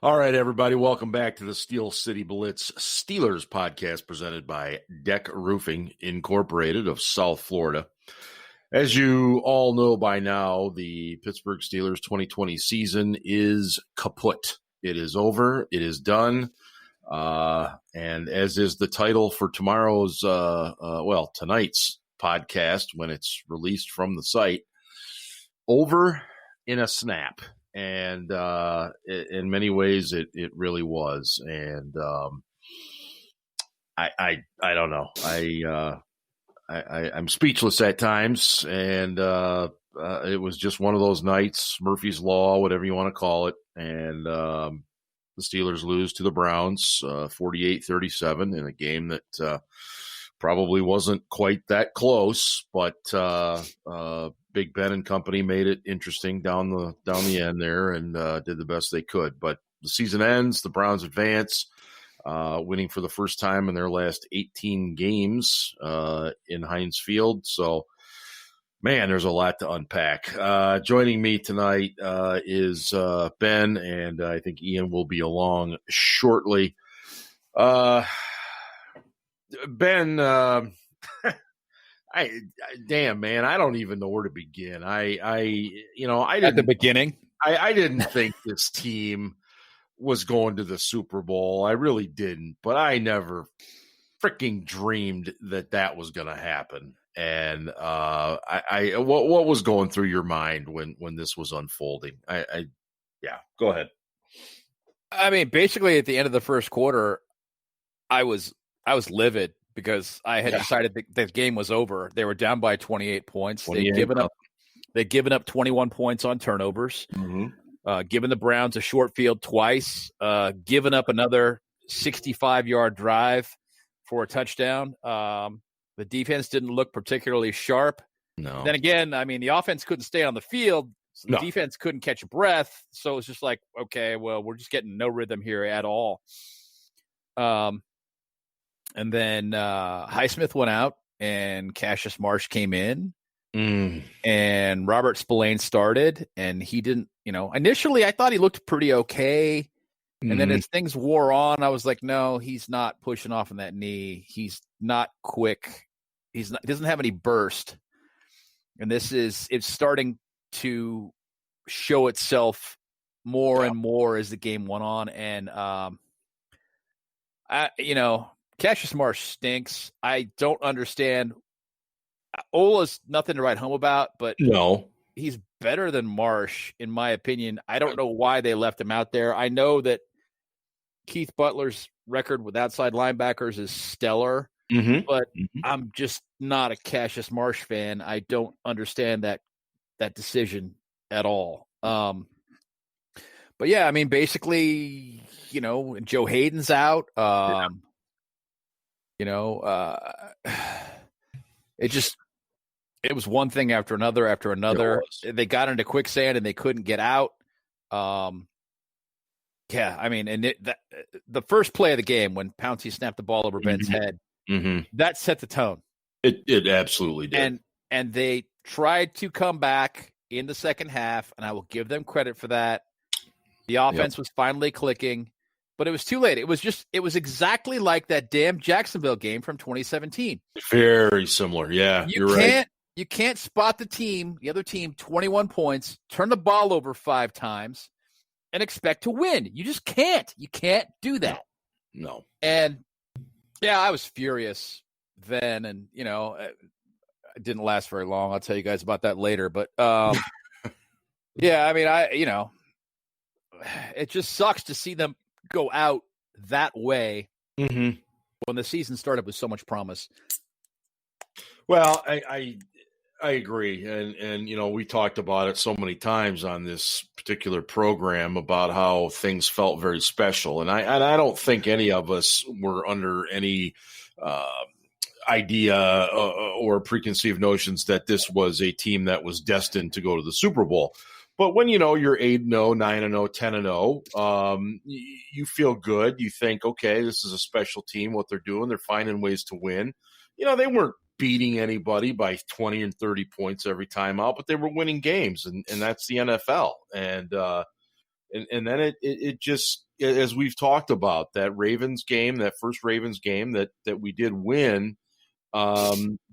All right, everybody, welcome back to the Steel City Blitz Steelers podcast presented by DEK Roofing Incorporated of South Florida. As you all know by now, the Pittsburgh Steelers 2020 season is kaput. It is over. It is done. And as is the title for tomorrow's, tonight's podcast when it's released from the site, over in a snap. And in many ways, it really was. And I don't know. I'm speechless at times, and it was just one of those nights, Murphy's Law, whatever you want to call it. And the Steelers lose to the Browns 48-37 in a game that probably wasn't quite that close, but Big Ben and company made it interesting down the end there and did the best they could. But the season ends, the Browns advance, winning for the first time in their last 18 games in Heinz Field. So, man, there's a lot to unpack. Joining me tonight is Ben, and I think Ian will be along shortly. Ben, damn, man, I don't even know where to begin. I didn't at the beginning. I didn't think this team was going to the Super Bowl. I really didn't, but I never freaking dreamed that was going to happen. And what was going through your mind when this was unfolding? Go ahead. I mean, basically at the end of the first quarter, I was livid because I had decided that the game was over. They were down by 28 points. They'd given up 21 points on turnovers, given the Browns a short field twice, given up another 65-yard drive for a touchdown. The defense didn't look particularly sharp. No. Then again, I mean, the offense couldn't stay on the field. So the defense couldn't catch a breath. So it's just like, okay, well, we're just getting no rhythm here at all. And then Highsmith went out and Cassius Marsh came in and Robert Spillane started, and he didn't, initially I thought he looked pretty okay. And then as things wore on, I was like, no, he's not pushing off on that knee. He's not quick. He doesn't have any burst. And it's starting to show itself more and more as the game went on. And, Cassius Marsh stinks. I don't understand. Ola's nothing to write home about, but no, he's better than Marsh, in my opinion. I don't know why they left him out there. I know that Keith Butler's record with outside linebackers is stellar, but I'm just not a Cassius Marsh fan. I don't understand that decision at all. But yeah, I mean, basically, Joe Hayden's out. It was one thing after another. They got into quicksand and they couldn't get out. The first play of the game when Pouncey snapped the ball over Ben's head, that set the tone. It absolutely did. And they tried to come back in the second half, and I will give them credit for that. The offense was finally clicking. But it was too late. It was exactly like that damn Jacksonville game from 2017. Very similar. Yeah, you're right. You can't spot the other team, 21 points, turn the ball over 5 times, and expect to win. You just can't. You can't do that. No. And, I was furious then, and, it didn't last very long. I'll tell you guys about that later. But, it just sucks to see them go out that way when the season started with so much promise. Well, I agree, and we talked about it so many times on this particular program about how things felt very special, and I don't think any of us were under any idea or preconceived notions that this was a team that was destined to go to the Super Bowl. But when you're 8-0, 9-0, 10-0, you feel good. You think, okay, this is a special team. What they're doing, they're finding ways to win. They weren't beating anybody by 20 and 30 points every time out, but they were winning games, and that's the NFL. And And then it just, as we've talked about, that Ravens game, that first Ravens game that we did win,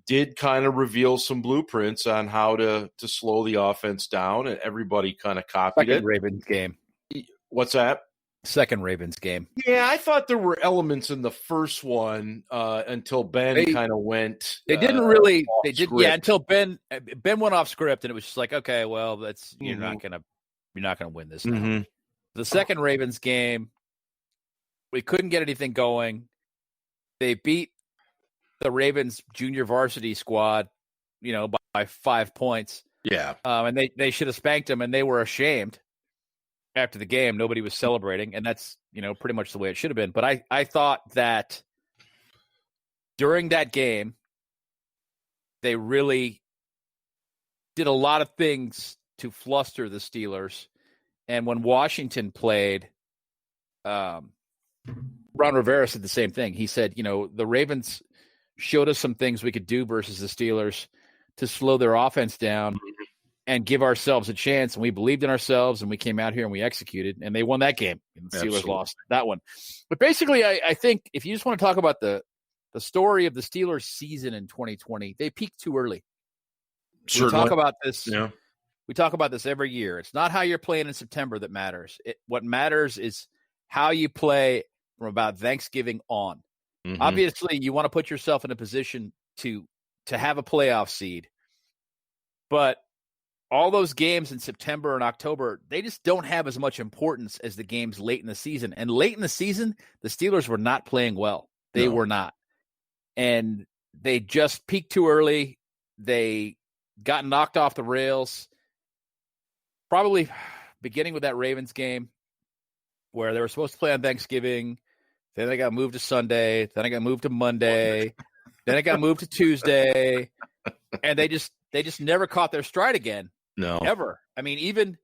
did kind of reveal some blueprints on how to slow the offense down, and everybody kind of copied Second it. Ravens game. What's that? Second Ravens game. Yeah, I thought there were elements in the first one until Ben kind of went. They didn't really. They did. script. Yeah, until Ben went off script, and it was just like, okay, well, that's you're not gonna win this now. Mm-hmm. The second Ravens game, we couldn't get anything going. They beat the Ravens junior varsity squad, by 5 points. Yeah, and they should have spanked them, and they were ashamed. After the game, nobody was celebrating, and that's, pretty much the way it should have been. But I thought that during that game, they really did a lot of things to fluster the Steelers. And when Washington played, Ron Rivera said the same thing. He said, the Ravens showed us some things we could do versus the Steelers to slow their offense down and give ourselves a chance, and we believed in ourselves, and we came out here and we executed, and they won that game. And the Steelers lost that one. But basically, I think if you just want to talk about the story of the Steelers season in 2020, they peaked too early. We talk about this. Yeah. We talk about this every year. It's not how you're playing in September that matters. What matters is how you play from about Thanksgiving on. Mm-hmm. Obviously, you want to put yourself in a position to have a playoff seed, but all those games in September and October, they just don't have as much importance as the games late in the season. And late in the season, the Steelers were not playing well. They were not. And they just peaked too early. They got knocked off the rails, probably beginning with that Ravens game where they were supposed to play on Thanksgiving. Then they got moved to Sunday. Then it got moved to Monday. Then it got moved to Tuesday. And they just never caught their stride again. No. Ever. I mean, even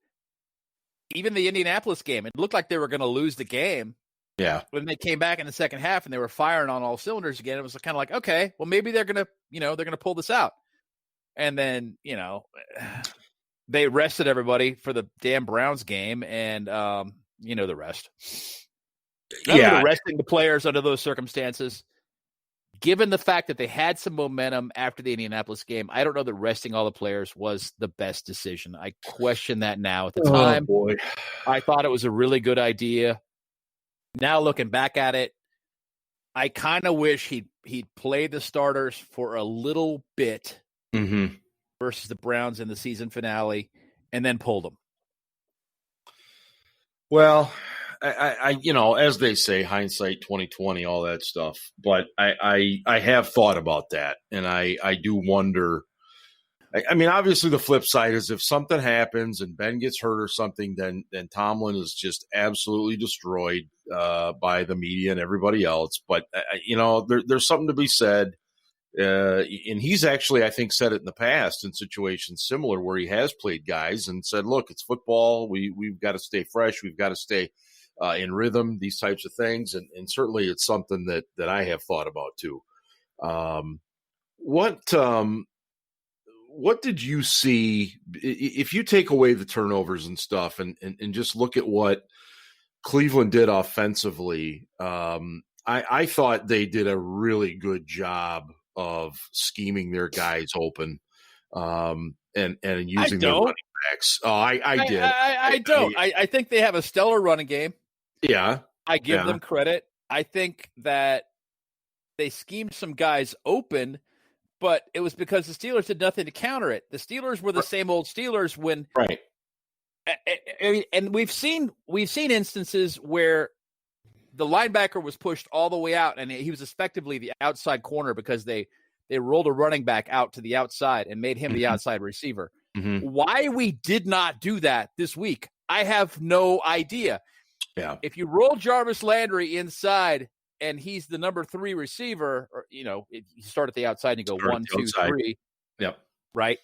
the Indianapolis game, it looked like they were going to lose the game. Yeah. When they came back in the second half and they were firing on all cylinders again, it was kind of like, okay, well, maybe they're going to, they're going to pull this out. And then, they rested everybody for the damn Browns game, and the rest. Resting the players under those circumstances. Given the fact that they had some momentum after the Indianapolis game, I don't know that resting all the players was the best decision. I question that now. At the time, I thought it was a really good idea. Now looking back at it, I kind of wish he'd played the starters for a little bit versus the Browns in the season finale and then pulled them. Well, I as they say, hindsight 2020, all that stuff. But I have thought about that, and I do wonder. I mean, obviously, the flip side is if something happens and Ben gets hurt or something, then Tomlin is just absolutely destroyed by the media and everybody else. But there's something to be said, and he's actually, I think, said it in the past in situations similar where he has played guys and said, "Look, it's football. We've got to stay fresh. We've got to stay." In rhythm, these types of things. And certainly it's something that I have thought about too. What did you see if you take away the turnovers and stuff and just look at what Cleveland did offensively? I thought they did a really good job of scheming their guys open and using their running backs. Oh, I did. I don't. I think they have a stellar running game. Yeah. I give them credit. I think that they schemed some guys open, but it was because the Steelers did nothing to counter it. The Steelers were the same old Steelers when right. And we've seen instances where the linebacker was pushed all the way out and he was effectively the outside corner because they rolled a running back out to the outside and made him the outside receiver. Why we did not do that this week, I have no idea. Yeah. If you roll Jarvis Landry inside and he's the number 3 receiver, or you start at the outside and you go 1, 2, 3. Yep. Right.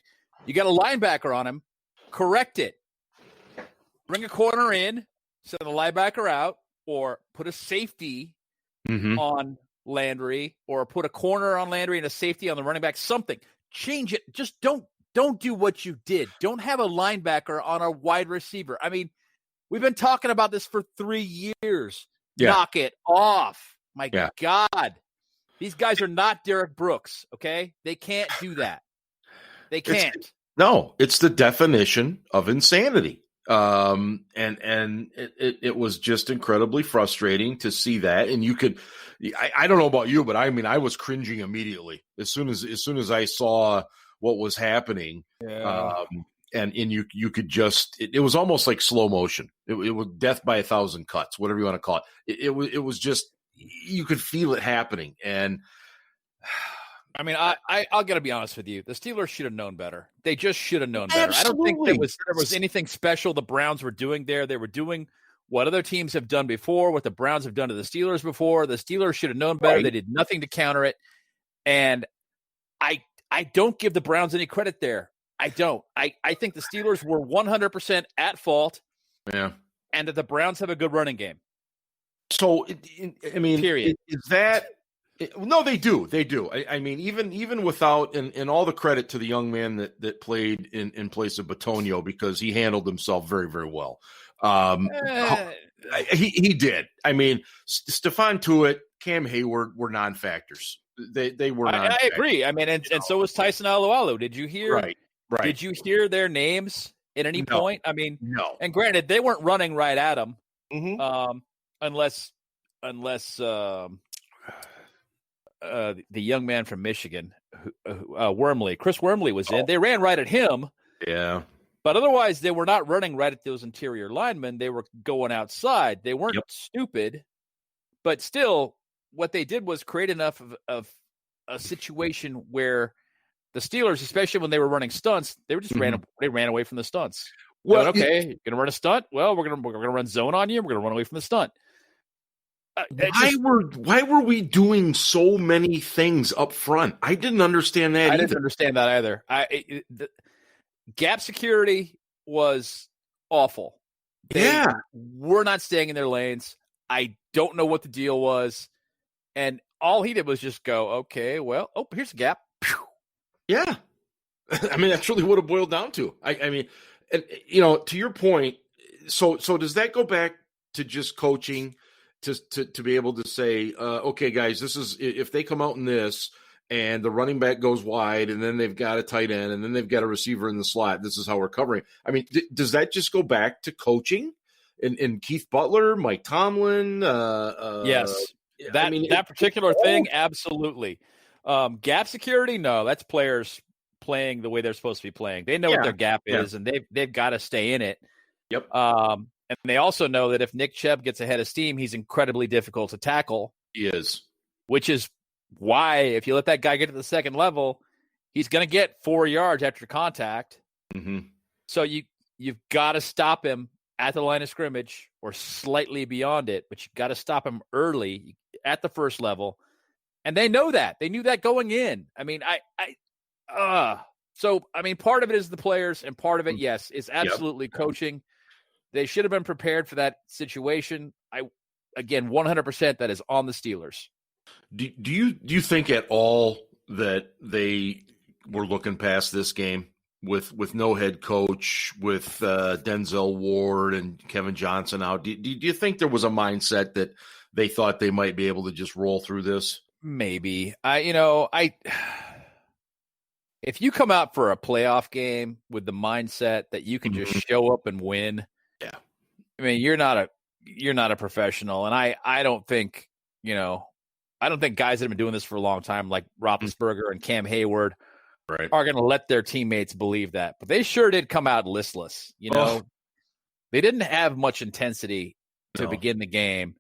You got a linebacker on him. Correct it. Bring a corner in, send the linebacker out, or put a safety on Landry, or put a corner on Landry and a safety on the running back. Something. Change it. Just don't do what you did. Don't have a linebacker on a wide receiver. I mean, We've been talking about this for 3 years. Yeah. Knock it off. My Yeah. God. These guys are not Derek Brooks, okay? They can't do that. They can't. No, it's the definition of insanity. And it was just incredibly frustrating to see that. And you could, I don't know about you, but I mean, I was cringing immediately as soon as I saw what was happening. Yeah. And you could just, it was almost like slow motion. It was death by 1,000 cuts, whatever you want to call it. It was just, you could feel it happening. And I mean, I'll gotta be honest with you. The Steelers should have known better. They just should have known better. Absolutely. I don't think there was anything special the Browns were doing there. They were doing what other teams have done before, what the Browns have done to the Steelers before. The Steelers should have known better. Right. They did nothing to counter it. And I don't give the Browns any credit there. I don't. I think the Steelers were 100% at fault. Yeah. And that the Browns have a good running game. So, I mean, period. Is that – no, they do. They do. I mean, even without – and all the credit to the young man that played in place of Bitonio because he handled himself very, very well. He did. I mean, Stephon Tuitt, Cam Hayward were non-factors. They were non-factors. I agree. I mean, and so was Tyson Alualu. Did you hear? Right. Did you hear their names at any point? I mean, no. And granted, they weren't running right at him, unless the young man from Michigan, Chris Wormley was in. They ran right at him. Yeah. But otherwise, they were not running right at those interior linemen. They were going outside. They weren't stupid, but still, what they did was create enough of a situation where the Steelers, especially when they were running stunts, they were just ran away from the stunts. Well, okay, you're gonna run a stunt. Well, we're gonna run zone on you. We're gonna run away from the stunt. Why were we doing so many things up front? I didn't understand that. I didn't understand that either. The gap security was awful. They were not staying in their lanes. I don't know what the deal was, and all he did was just go, okay, well, here's a gap. Yeah. I mean, that's really what it boiled down to. I mean, and, to your point, so does that go back to just coaching to be able to say, okay, guys, this is, if they come out in this and the running back goes wide and then they've got a tight end and then they've got a receiver in the slot, this is how we're covering. I mean, does that just go back to coaching and Keith Butler, Mike Tomlin? Yes. That particular thing, absolutely. Gap security, no, that's players playing the way they're supposed to be playing. They know what their gap is, and they've got to stay in it. Yep. And they also know that if Nick Chubb gets ahead of steam, he's incredibly difficult to tackle. He is. Which is why if you let that guy get to the second level, he's going to get 4 yards after contact. Mm-hmm. So you've got to stop him at the line of scrimmage or slightly beyond it, but you've got to stop him early at the first level. And they know that. They knew that going in. I mean, so part of it is the players, and part of it, yes, is absolutely coaching. They should have been prepared for that situation. 100% that is on the Steelers. Do you think at all that they were looking past this game with no head coach, with Denzel Ward and Kevin Johnson out? Do you think there was a mindset that they thought they might be able to just roll through this? Maybe. If you come out for a playoff game with the mindset that you can just show up and win, I mean, you're not a professional. And I don't think guys that have been doing this for a long time, like Roethlisberger and Cam Hayward, are going to let their teammates believe that. But they sure did come out listless. They didn't have much intensity to begin the game.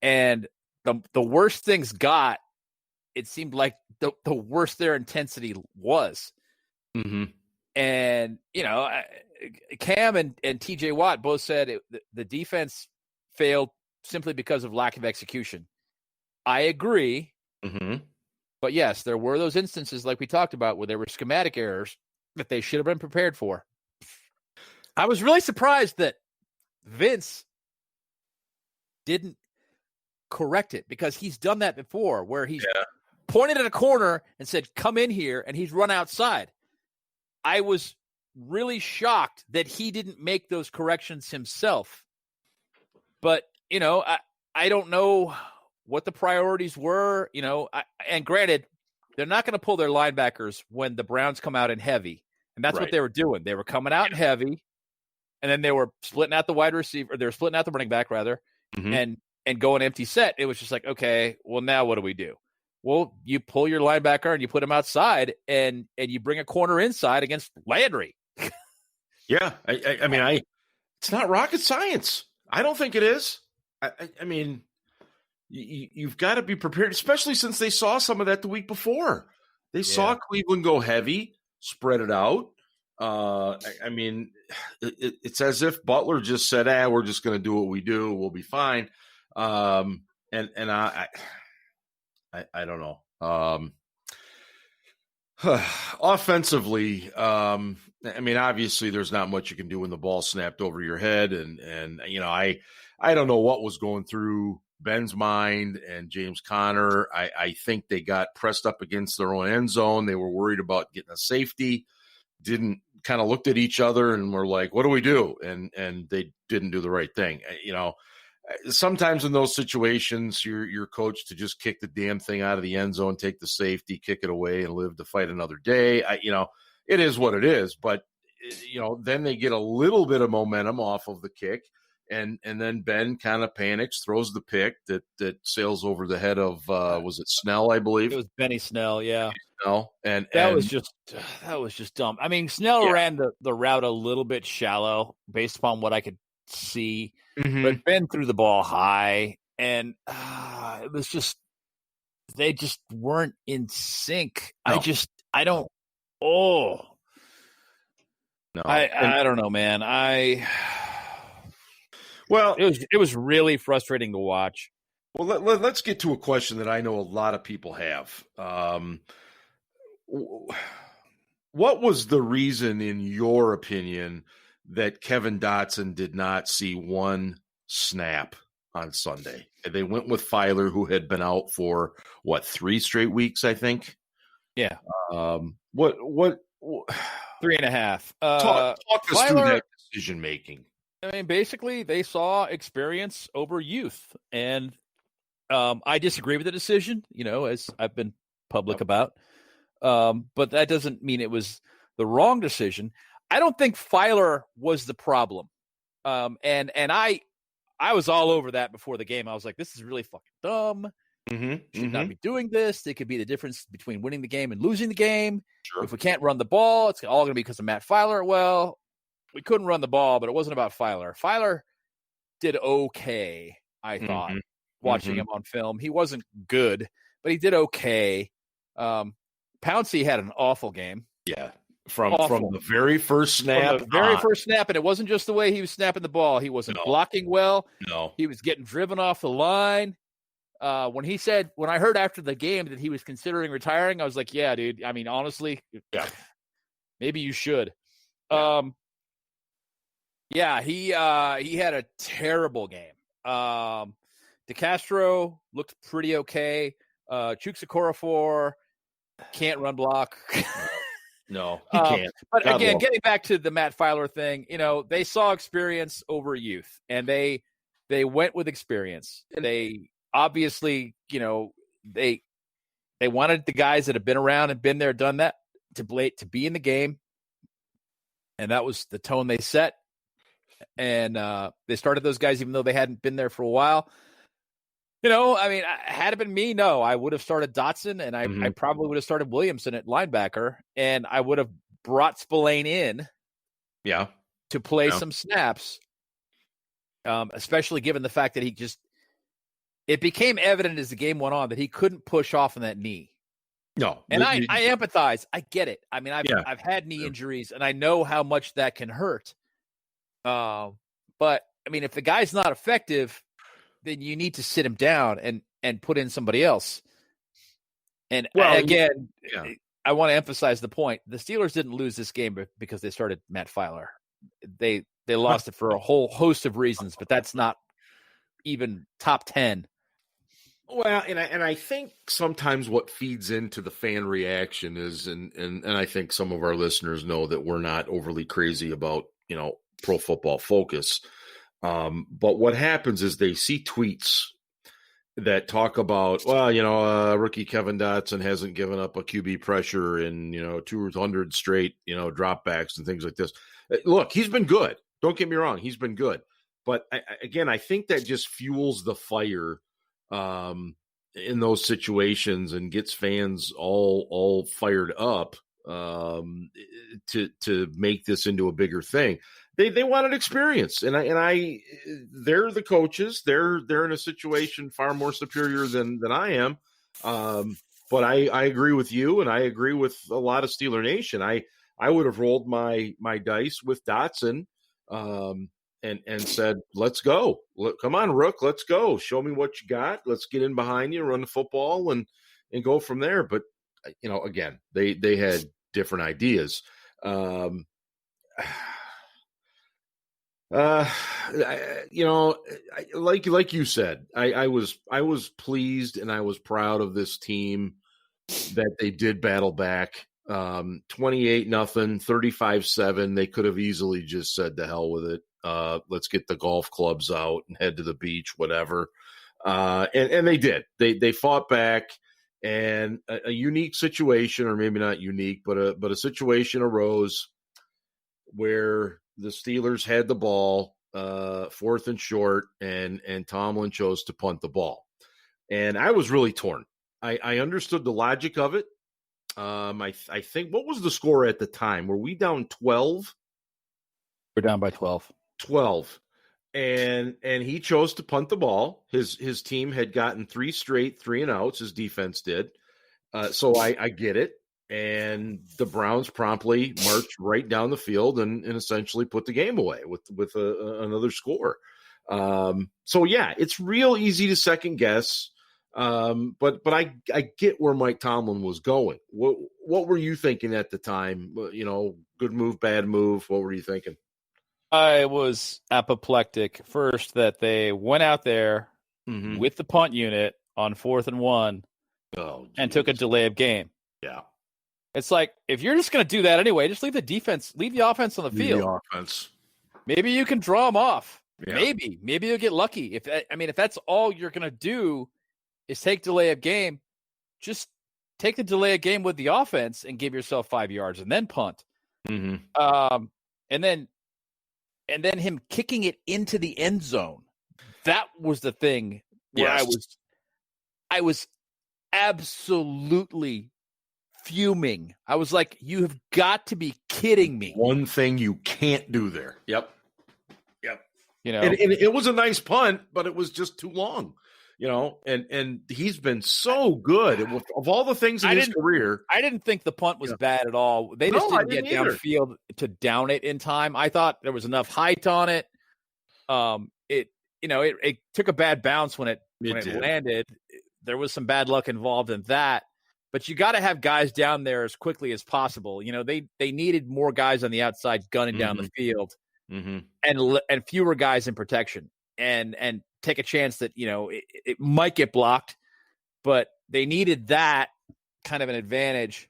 And the worst things got, it seemed like the worse their intensity was. Mm-hmm. And, Cam and TJ Watt both said the defense failed simply because of lack of execution. I agree. Mm-hmm. But yes, there were those instances like we talked about where there were schematic errors that they should have been prepared for. I was really surprised that Vince didn't correct it, because he's done that before where he's pointed at a corner and said, come in here, and he's run outside. I was really shocked that he didn't make those corrections himself But, I don't know what the priorities were, and granted, they're not going to pull their linebackers when the Browns come out in heavy. And that's what they were doing. They were coming out in heavy, and then they were splitting out the wide receiver. They were splitting out the running back, rather, and going empty set. It was just like, okay, well, now what do we do? Well, you pull your linebacker and you put him outside, and you bring a corner inside against Landry. Yeah, I mean, it's not rocket science. I don't think it is. I mean, you've got to be prepared, especially since they saw some of that the week before. They saw Cleveland go heavy, spread it out. I mean, it's as if Butler just said, we're just going to do what we do. We'll be fine. And I don't know. Offensively, I mean, obviously there's not much you can do when the ball snapped over your head. And I don't know what was going through Ben's mind and James Conner. I think they got pressed up against their own end zone. They were worried about getting a safety, didn't kind of looked at each other and were like, what do we do? And they didn't do the right thing. Sometimes in those situations, you're coached to just kick the damn thing out of the end zone, take the safety, kick it away, and live to fight another day. It is what it is. But then they get a little bit of momentum off of the kick, and then Ben kind of panics, throws the pick that sails over the head of was it Snell? I believe it was Benny Snell. Yeah, Benny Snell, and that was just dumb. I mean, Snell ran the route a little bit shallow based upon what I could see. But Ben threw the ball high, and it was just they just weren't in sync. No. I don't know, man. It was really frustrating to watch. Well, let's get to a question that I know a lot of people have. What was the reason, in your opinion, that Kevin Dotson did not see one snap on Sunday? They went with Filer, who had been out for 3 straight weeks, I think. Yeah. What 3.5. Talk us through that decision making. I mean, basically, they saw experience over youth, and I disagree with the decision. As I've been public about, but that doesn't mean it was the wrong decision. I don't think Filer was the problem. And I was all over that before the game. I was like, this is really fucking dumb. Should not be doing this. It could be the difference between winning the game and losing the game. Sure. If we can't run the ball, it's all going to be because of Matt Filer. Well, we couldn't run the ball, but it wasn't about Filer. Filer did okay, I thought, watching him on film. He wasn't good, but he did okay. Pouncey had an awful game. Yeah. From the very first snap. From the very first snap, and it wasn't just the way he was snapping the ball. He wasn't blocking well. No. He was getting driven off the line. When I heard after the game that he was considering retiring, I was like, yeah, dude. I mean, honestly, maybe you should. Yeah. He had a terrible game. DeCastro looked pretty okay. Chukwuekorafo can't run block. No, he can't. But again, getting back to the Matt Filer thing, they saw experience over youth, and they went with experience. They obviously, they wanted the guys that have been around and been there, done that, to be in the game, and that was the tone they set. And they started those guys even though they hadn't been there for a while. I mean, had it been me, no, I would have started Dotson, and I probably would have started Williamson at linebacker, and I would have brought Spillane in to play some snaps, especially given the fact that it became evident as the game went on that he couldn't push off on that knee. No. And I empathize. I get it. I mean, I've had knee injuries, and I know how much that can hurt. But, I mean, if the guy's not effective, then you need to sit him down and put in somebody else. And again, I want to emphasize the point. The Steelers didn't lose this game because they started Matt Filer. They lost it for a whole host of reasons, but that's not even top 10. Well, and I think sometimes what feeds into the fan reaction is, and I think some of our listeners know that we're not overly crazy about, Pro Football Focus. But what happens is they see tweets that talk about, rookie Kevin Dotson hasn't given up a QB pressure in, 200 straight, dropbacks and things like this. Look, he's been good. Don't get me wrong. He's been good. But I think that just fuels the fire in those situations and gets fans all fired up to make this into a bigger thing. They wanted experience, and they're the coaches. They're in a situation far more superior than I am. But I agree with you, and I agree with a lot of Steeler Nation. I would have rolled my dice with Dotson, and said, "Let's go. Come on, Rook, let's go. Show me what you got. Let's get in behind you, run the football, and go from there." But again, they had different ideas. Like you said, I was pleased and I was proud of this team that they did battle back. 28-0, 35-7. They could have easily just said to hell with it. Let's get the golf clubs out and head to the beach, whatever. And they did. They fought back, and a unique situation, or maybe not unique, but a situation arose where the Steelers had the ball, 4th and short, and Tomlin chose to punt the ball. And I was really torn. I understood the logic of it. I think, what was the score at the time? Were we down 12? We're down by 12. 12. And he chose to punt the ball. His team had gotten 3 straight 3-and-outs. His defense did. So I get it. And the Browns promptly marched right down the field and essentially put the game away with another score. So yeah, it's real easy to second guess. But I get where Mike Tomlin was going. What were you thinking at the time? Good move, bad move. What were you thinking? I was apoplectic first that they went out there with the punt unit on 4th and 1 and took a delay of game. Yeah. It's like, if you're just going to do that anyway, just leave the offense on the field. The offense. Maybe you can draw them off. Yeah. Maybe you'll get lucky. If that's all you're going to do is take delay of game, just take the delay of game with the offense and give yourself 5 yards and then punt. And then him kicking it into the end zone. That was the thing where I was absolutely fuming. I was like, you have got to be kidding me. One thing you can't do there. Yep. And it was a nice punt, but it was just too long. And he's been so good. Of all the things in his career. I didn't think the punt was bad at all. They just didn't get downfield to down it in time. I thought there was enough height on it. It took a bad bounce when it landed. There was some bad luck involved in that. But you got to have guys down there as quickly as possible. They needed more guys on the outside gunning down the field, and fewer guys in protection, and take a chance that it might get blocked, but they needed that kind of an advantage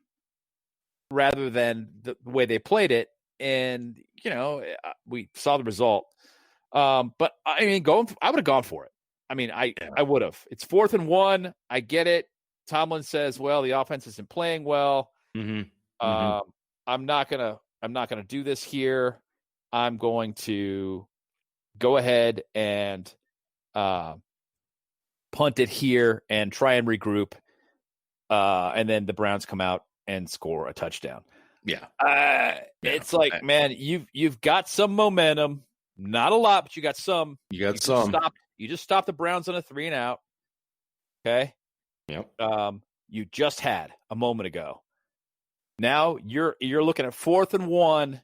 rather than the way they played it. And we saw the result. But I mean, I would have gone for it. I mean, I would have. It's 4th and 1. I get it. Tomlin says, well, the offense isn't playing well. I'm not gonna do this here. I'm going to go ahead and punt it here and try and regroup. And then the Browns come out and score a touchdown. Yeah. It's like, man, you've got some momentum, not a lot, but you got some. You just stopped the Browns on a 3-and-out. Okay. Yep. You just had a moment ago. Now you're looking at 4th and 1.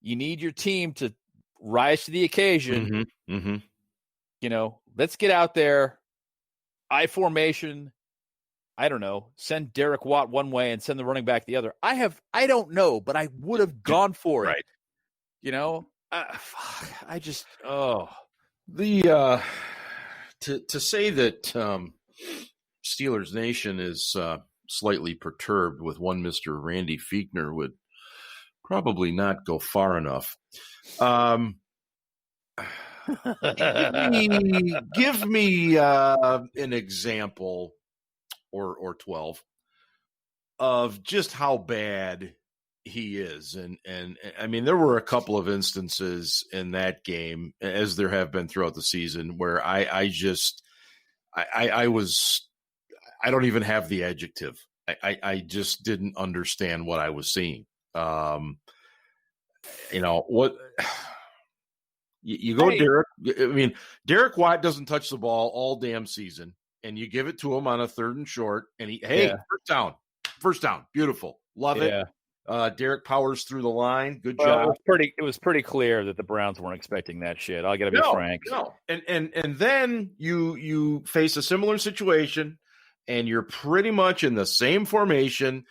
You need your team to rise to the occasion. Let's get out there. I formation. I don't know. Send Derek Watt one way and send the running back the other. I don't know, but I would have gone for it. Right. I just to say that Steelers Nation is slightly perturbed with one Mr. Randy Fiechner would probably not go far enough. Give me an example or 12 of just how bad he is. And I mean, there were a couple of instances in that game, as there have been throughout the season, where I don't even have the adjective. I just didn't understand what I was seeing. What you go, Derek. I mean, Derek Watt doesn't touch the ball all damn season, and you give it to him on a 3rd and short, and first down, beautiful, love it. Derek powers through the line, good job. It was pretty clear that the Browns weren't expecting that shit. I got to be frank. No, and then you face a similar situation, and you're pretty much in the same formation,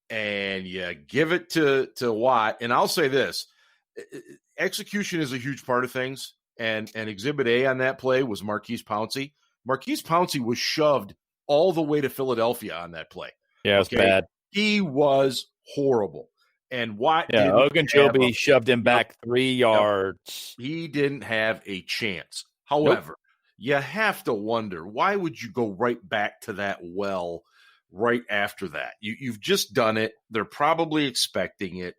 and you give it to Watt. And I'll say this. Execution is a huge part of things, and Exhibit A on that play was Marquise Pouncey. Marquise Pouncey was shoved all the way to Philadelphia on that play. Yeah, it was bad. He was horrible. And Watt Ogunjobi shoved him back 3 yards. He didn't have a chance. However, you have to wonder, why would you go right back to that well right after that? You've just done it. They're probably expecting it.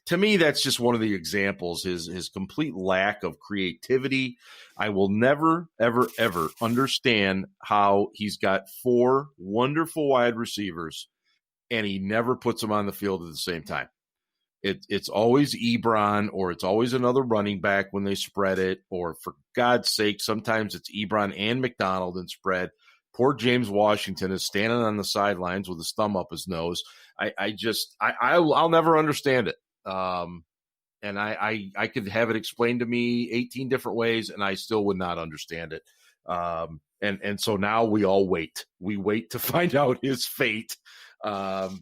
To me, that's just one of the examples, his complete lack of creativity. I will never, ever, ever understand how he's got 4 wonderful wide receivers and he never puts them on the field at the same time. It's always Ebron, or it's always another running back when they spread it, or for God's sake, sometimes it's Ebron and McDonald and spread. Poor James Washington is standing on the sidelines with his thumb up his nose. I'll never understand it. And I could have it explained to me 18 different ways, and I still would not understand it. And so now we all wait. We wait to find out his fate. And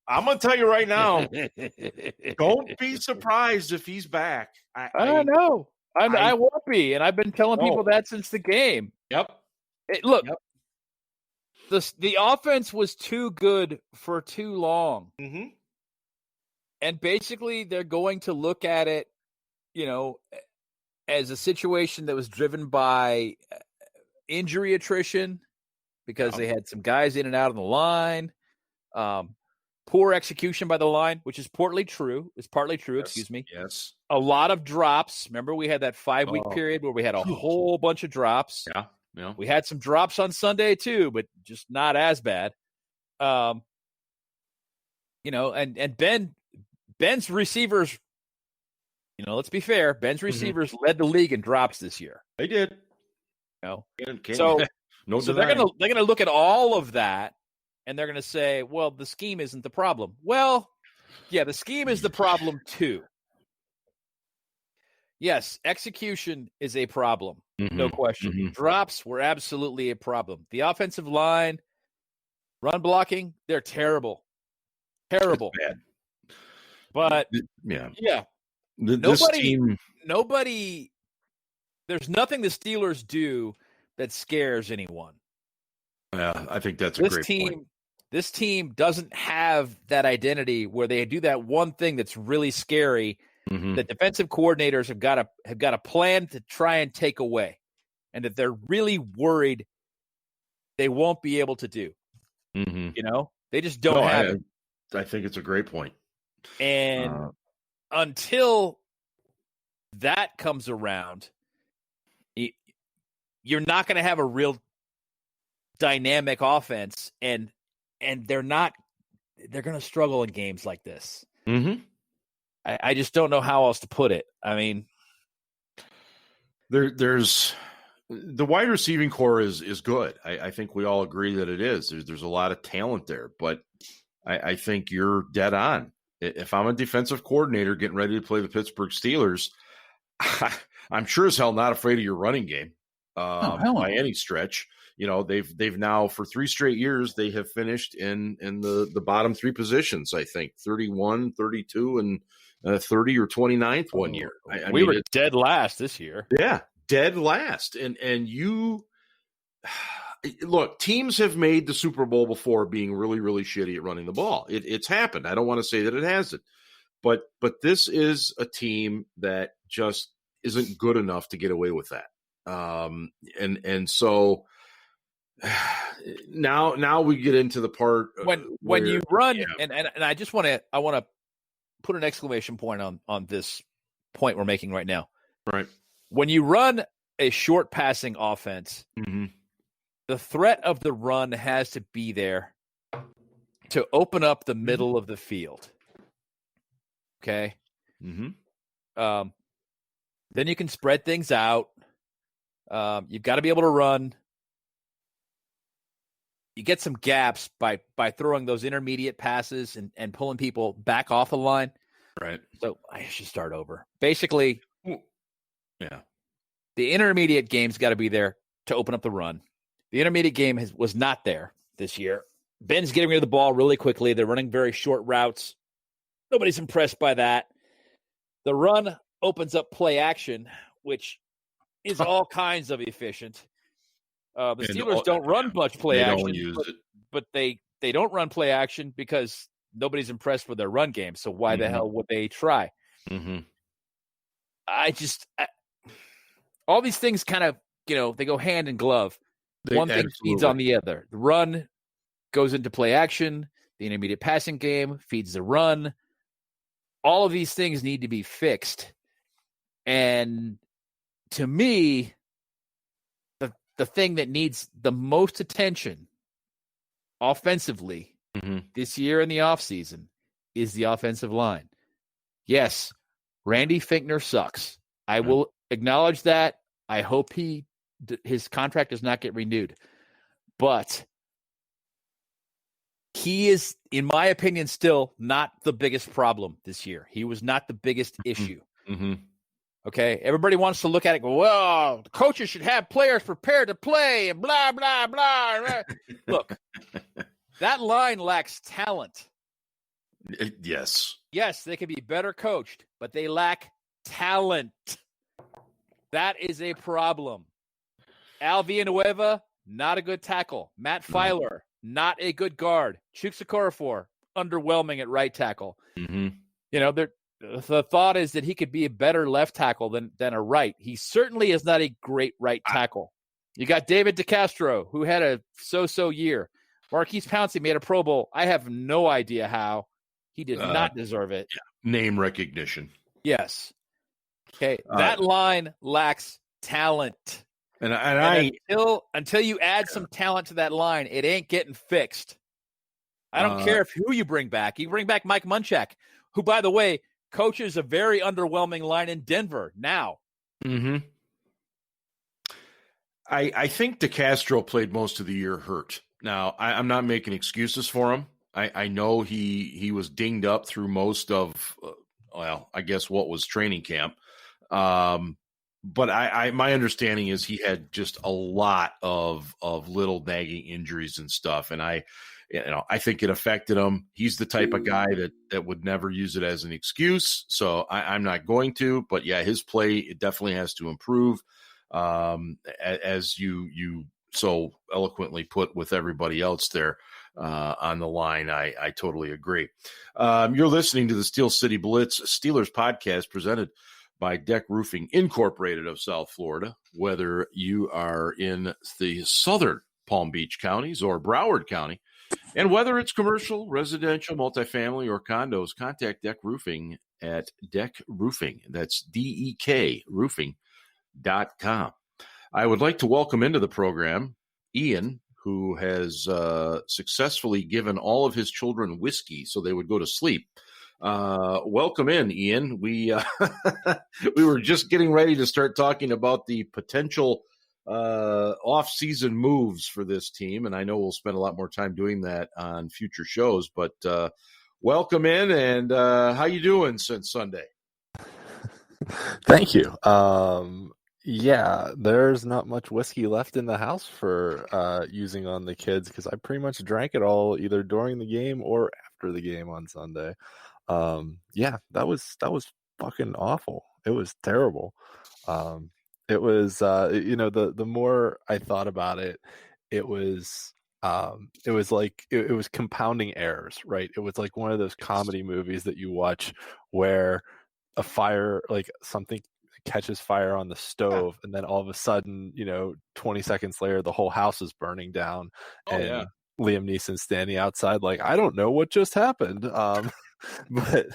I'm going to tell you right now, don't be surprised if he's back. I know. I won't be. And I've been telling people that since the game. Yep. The offense was too good for too long. Mm-hmm. And basically they're going to look at it, as a situation that was driven by injury attrition, because they had some guys in and out of the line. Poor execution by the line, which is partly true. Excuse me. Yes. A lot of drops. Remember, we had that 5-week period where we had a whole bunch of drops. Yeah. We had some drops on Sunday too, but just not as bad. And Ben's receivers, let's be fair. Ben's receivers led the league in drops this year. They did. So they're gonna look at all of that, and they're gonna say, well, the scheme isn't the problem. Well, yeah, the scheme is the problem too. Yes, execution is a problem, no question. Mm-hmm. Drops were absolutely a problem. The offensive line, run blocking, they're terrible. Terrible. Bad. But nobody, there's nothing the Steelers do that scares anyone. Yeah, I think that's a great point. This team doesn't have that identity where they do that one thing that's really scary. Mm-hmm. That defensive coordinators have got a plan to try and take away, and that they're really worried they won't be able to do. Mm-hmm. They just don't have it. I think it's a great point. And until that comes around, you're not going to have a real dynamic offense, and they're going to struggle in games like this. Mm-hmm. I just don't know how else to put it. I mean, there's the wide receiving core is good. I think we all agree that it is. There's a lot of talent there, but I think you're dead on. If I'm a defensive coordinator getting ready to play the Pittsburgh Steelers, I'm sure as hell not afraid of your running game by any stretch. They've now for 3 straight years they have finished in the bottom 3 positions. I think 31, 32, and 30 or 29th one year. We were dead last this year. Yeah, dead last. And you look, teams have made the Super Bowl before being really, really shitty at running the ball. It's happened. I don't want to say that it hasn't. But this is a team that just isn't good enough to get away with that. And so now we get into the part when you run, and I just want to put an exclamation point on this point we're making right now. Right. When you run a short passing offense, the threat of the run has to be there to open up the middle of the field. Okay. Then you can spread things out. You've got to be able to run. You get some gaps by throwing those intermediate passes and pulling people back off the line. Right. So I should start over. Basically, yeah, the intermediate game's got to be there to open up the run. The intermediate game was not there this year. Ben's getting rid of the ball really quickly. They're running very short routes. Nobody's impressed by that. The run opens up play action, which is all kinds of efficient. The Steelers don't run much play action, but they don't run play action because nobody's impressed with their run game. So why the hell would they try? All these things kind of, they go hand in glove. One thing feeds on the other. The run goes into play action. The intermediate passing game feeds the run. All of these things need to be fixed. And to me, the thing that needs the most attention offensively this year in the offseason is the offensive line. Yes, Randy Finkner sucks. I will acknowledge that. I hope his contract does not get renewed. But he is, in my opinion, still not the biggest problem this year. He was not the biggest issue. Okay, everybody wants to look at it and go, well, the coaches should have players prepared to play and blah, blah, blah. Look, that line lacks talent. Yes. Yes, they can be better coached, but they lack talent. That is a problem. Al Villanueva, not a good tackle. Matt Filer, not a good guard. Chuks Okorafor, underwhelming at right tackle. The thought is that he could be a better left tackle than a right. He certainly is not a great right tackle. You got David DeCastro, who had a so-so year. Marquise Pouncey made a Pro Bowl. I have no idea how. He did not deserve it. Name recognition. Yes. Okay, that line lacks talent. And until you add some talent to that line, it ain't getting fixed. I don't care who you bring back. You bring back Mike Munchak, who, by the way, coaches a very underwhelming line in Denver now. I think DeCastro played most of the year hurt. Now, I'm not making excuses for him. I know he was dinged up through most of, I guess what was training camp. But my understanding is he had just a lot of little nagging injuries and stuff. And I think it affected him. He's the type of guy that would never use it as an excuse. So I'm not going to, but yeah, his play, it definitely has to improve. As you so eloquently put with everybody else there on the line. I totally agree. You're listening to the Steel City Blitz Steelers podcast presented by DEK Roofing Incorporated of South Florida. Whether you are in the southern Palm Beach counties or Broward County, and whether it's commercial, residential, multifamily, or condos, contact DEK Roofing at DEK Roofing. That's DEK Roofing.com. I would like to welcome into the program Ian, who has successfully given all of his children whiskey so they would go to sleep. Welcome in, Ian. We were just getting ready to start talking about the potential off-season moves for this team, and I know we'll spend a lot more time doing that on future shows. But welcome in, and how you doing since Sunday? Thank you. Yeah, there's not much whiskey left in the house for using on the kids because I pretty much drank it all either during the game or after the game on Sunday. Yeah, that was fucking awful. It was terrible. It was the more I thought about it, it was It was like it was compounding errors, right? It was like one of those comedy movies that you watch where a fire, like something catches fire on the stove, and then all of a sudden, 20 seconds later, the whole house is burning down, and Liam Neeson standing outside, like, I don't know what just happened. But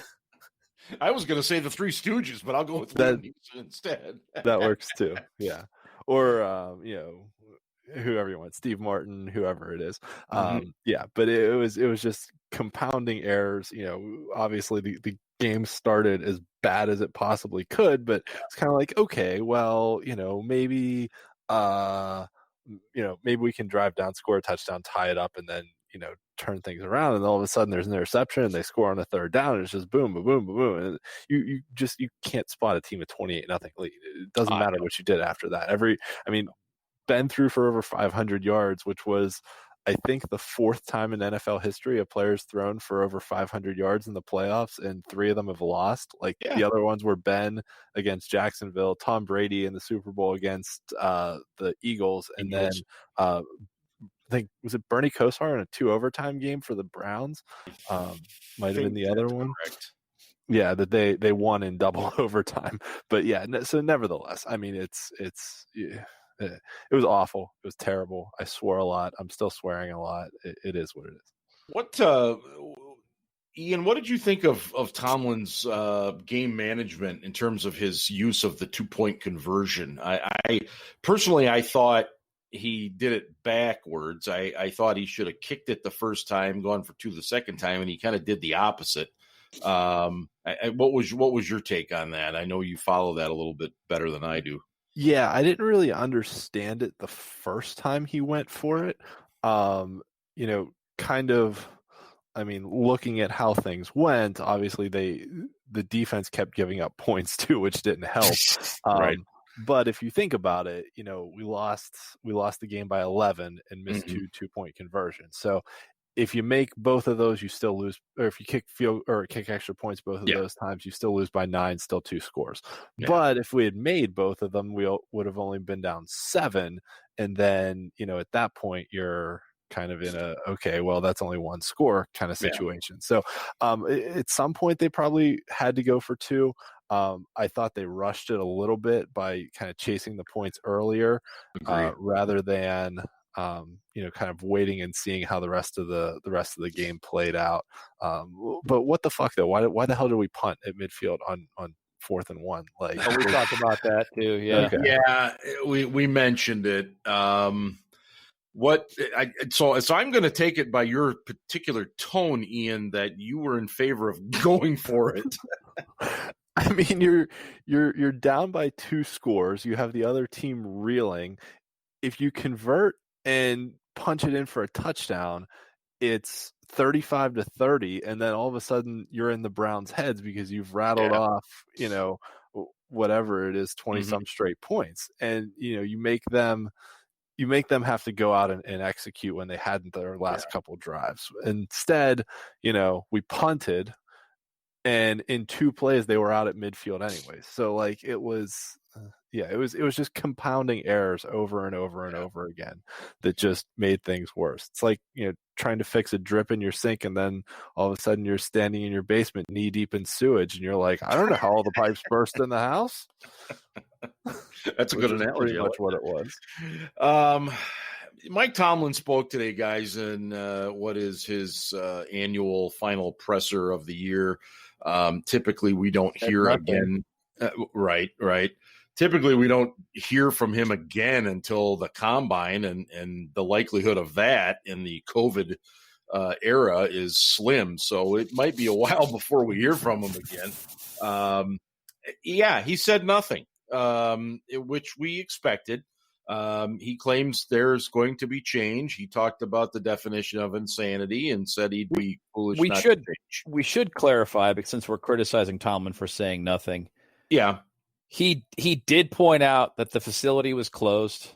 I was going to say the Three Stooges, but I'll go with Liam Neeson instead. That works too. Yeah. Or, whoever you want, Steve Martin, whoever it is. Yeah, but it was just compounding errors. Obviously the game started as bad as it possibly could, but it's kind of like, okay, well, maybe maybe we can drive down, score a touchdown, tie it up, and then turn things around, and all of a sudden there's an interception and they score on a third down, and it's just boom, boom, boom, boom, boom. And you can't spot a team of 28-0 lead. It doesn't matter what you did after that. Ben threw for over 500 yards, which was, I think, the fourth time in NFL history a player's thrown for over 500 yards in the playoffs, and 3 of them have lost. The other ones were Ben against Jacksonville, Tom Brady in the Super Bowl against the Eagles, and then I think, was it Bernie Kosar in a 2 overtime game for the Browns? Might have been the other one. Correct. Yeah, that they won in double overtime. But yeah, so nevertheless, it was awful. It was terrible. I swore a lot. I'm still swearing a lot. It is what it is. What, Ian, what did you think of Tomlin's game management in terms of his use of the 2-point conversion? I personally, I thought he did it backwards. I thought he should have kicked it the first time, gone for 2 the second time, and he kind of did the opposite. What was your take on that? I know you follow that a little bit better than I do. Yeah, I didn't really understand it the first time he went for it. Looking at how things went, obviously the defense kept giving up points too, which didn't help. Right. But if you think about it, we lost the game by 11 and missed 2-point conversions. So if you make both of those, you still lose. Or if you kick extra points both of those times, you still lose by 9, still 2 scores. Yeah. But if we had made both of them, we would have only been down 7. And then, at that point, you're kind of in that's only 1 score kind of situation. Yeah. So at some point, they probably had to go for 2. I thought they rushed it a little bit by kind of chasing the points earlier, rather than kind of waiting and seeing how the rest of the game played out. But what the fuck though? Why the hell did we punt at midfield on 4th and 1? We talked about that too. Yeah. Okay. Yeah. We mentioned it. So I'm going to take it by your particular tone, Ian, that you were in favor of going for it. I mean, you're down by 2 scores. You have the other team reeling. If you convert and punch it in for a touchdown, it's 35-30, and then all of a sudden you're in the Browns' heads because you've rattled off, whatever it is, 20 some straight points, and you make them have to go out and execute when they hadn't their last couple drives. Instead, we punted, and in 2 plays they were out at midfield anyway. So it was. It was just compounding errors over and over and over again that just made things worse. It's like, trying to fix a drip in your sink, and then all of a sudden you're standing in your basement knee deep in sewage, and you're like, I don't know how all the pipes burst in the house. That's a good analogy. Pretty much what it was. Mike Tomlin spoke today, guys, in what is his annual final presser of the year. Typically we don't hear again. Right. Typically, we don't hear from him again until the combine, and the likelihood of that in the COVID era is slim. So it might be a while before we hear from him again. He said nothing, which we expected. He claims there's going to be change. He talked about the definition of insanity and said he'd be foolish not to change. We should clarify, because since we're criticizing Tomlin for saying nothing. Yeah. He did point out that the facility was closed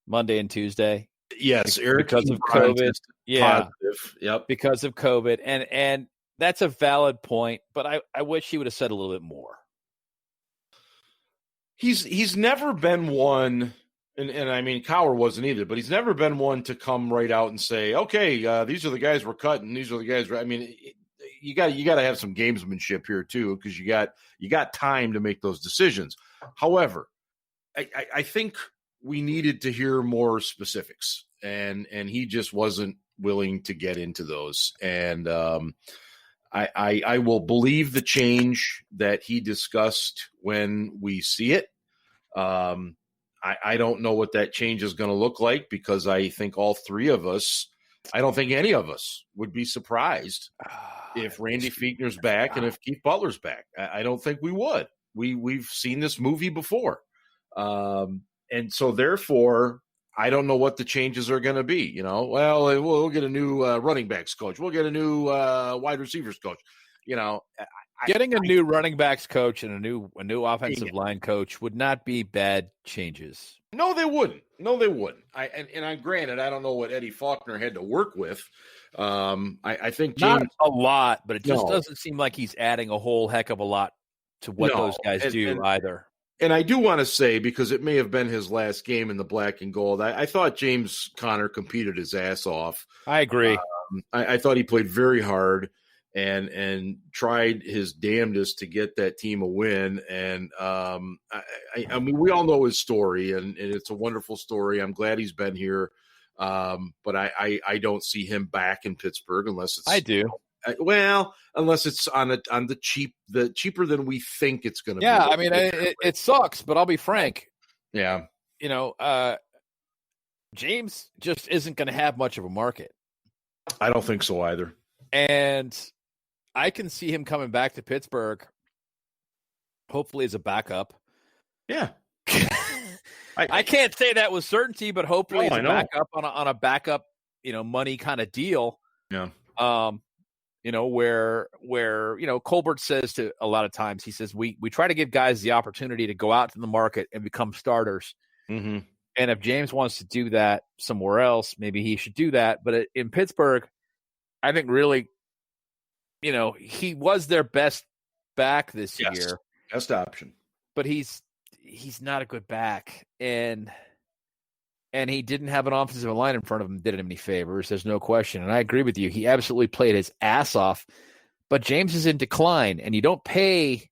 Monday and Tuesday. Yes, Eric, because of COVID. Yeah, positive. Yep, because of COVID, and that's a valid point. But I wish he would have said a little bit more. He's never been one, And I mean, Cowher wasn't either, but he's never been one to come right out and say, okay, these are the guys we're cutting. These are the guys. I mean, you got to have some gamesmanship here too, because you got time to make those decisions. However, I think we needed to hear more specifics, and he just wasn't willing to get into those. And I will believe the change that he discussed when we see it. I don't know what that change is going to look like, because I think all three of us, I don't think any of us would be surprised if Randy Fichtner's back and if Keith Butler's back. I don't think we would. We've seen this movie before. And so therefore, I don't know what the changes are going to be. You know, well, we'll get a new running backs coach. We'll get a new wide receivers coach. You know, getting a new running backs coach and a new offensive line coach would not be bad changes. No, they wouldn't. And granted, I don't know what Eddie Faulkner had to work with. I think James, not a lot, but it just doesn't seem like he's adding a whole heck of a lot to what those guys do either. And I do want to say, because it may have been his last game in the black and gold, I thought James Conner competed his ass off. I agree. I thought he played very hard and tried his damnedest to get that team a win. And I mean, we all know his story, and it's a wonderful story. I'm glad he's been here. But I don't see him back in Pittsburgh unless it's. I do. Well, unless it's on the cheaper than we think it's going to be. Yeah, I mean, it sucks, but I'll be frank. Yeah. You know, James just isn't going to have much of a market. I don't think so either. And I can see him coming back to Pittsburgh, hopefully as a backup. Yeah. I can't say that with certainty, but hopefully as a backup on a backup, money kind of deal. Yeah. Where Colbert says to a lot of times, he says, we try to give guys the opportunity to go out to the market and become starters. Mm-hmm. And if James wants to do that somewhere else, maybe he should do that. But in Pittsburgh, I think really, he was their best back this year. Best option. But he's not a good back. And he didn't have an offensive line in front of him, did him any favors. There's no question. And I agree with you. He absolutely played his ass off. But James is in decline, and you don't pay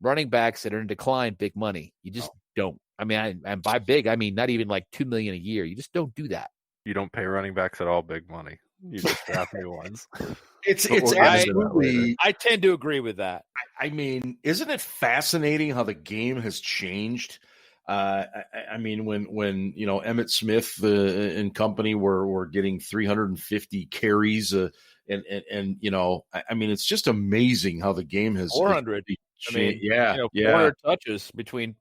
running backs that are in decline big money. You just don't. I mean, and by big, I mean not even like $2 million a year. You just don't do that. You don't pay running backs at all big money. You just draft new ones. It's absolutely. I tend to agree with that. I mean, isn't it fascinating how the game has changed? I mean, when Emmitt Smith and company were getting 350 carries, and I mean, it's just amazing how the game has 400. I mean, 400 touches between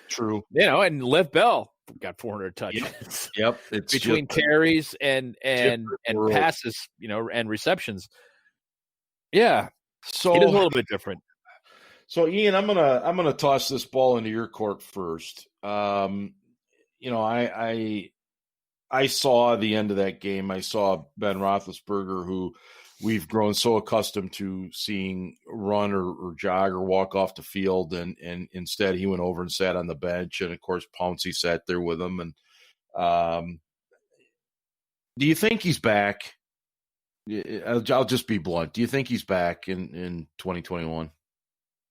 true, and Lev Bell got 400 touches. Yep, it's between carries and passes, and receptions. Yeah, so it is a little bit different. So Ian, I'm gonna toss this ball into your court first. I saw the end of that game. I saw Ben Roethlisberger, who we've grown so accustomed to seeing run or jog or walk off the field, and instead he went over and sat on the bench, and of course Pouncey sat there with him. And do you think he's back? I'll just be blunt. Do you think he's back in 2021?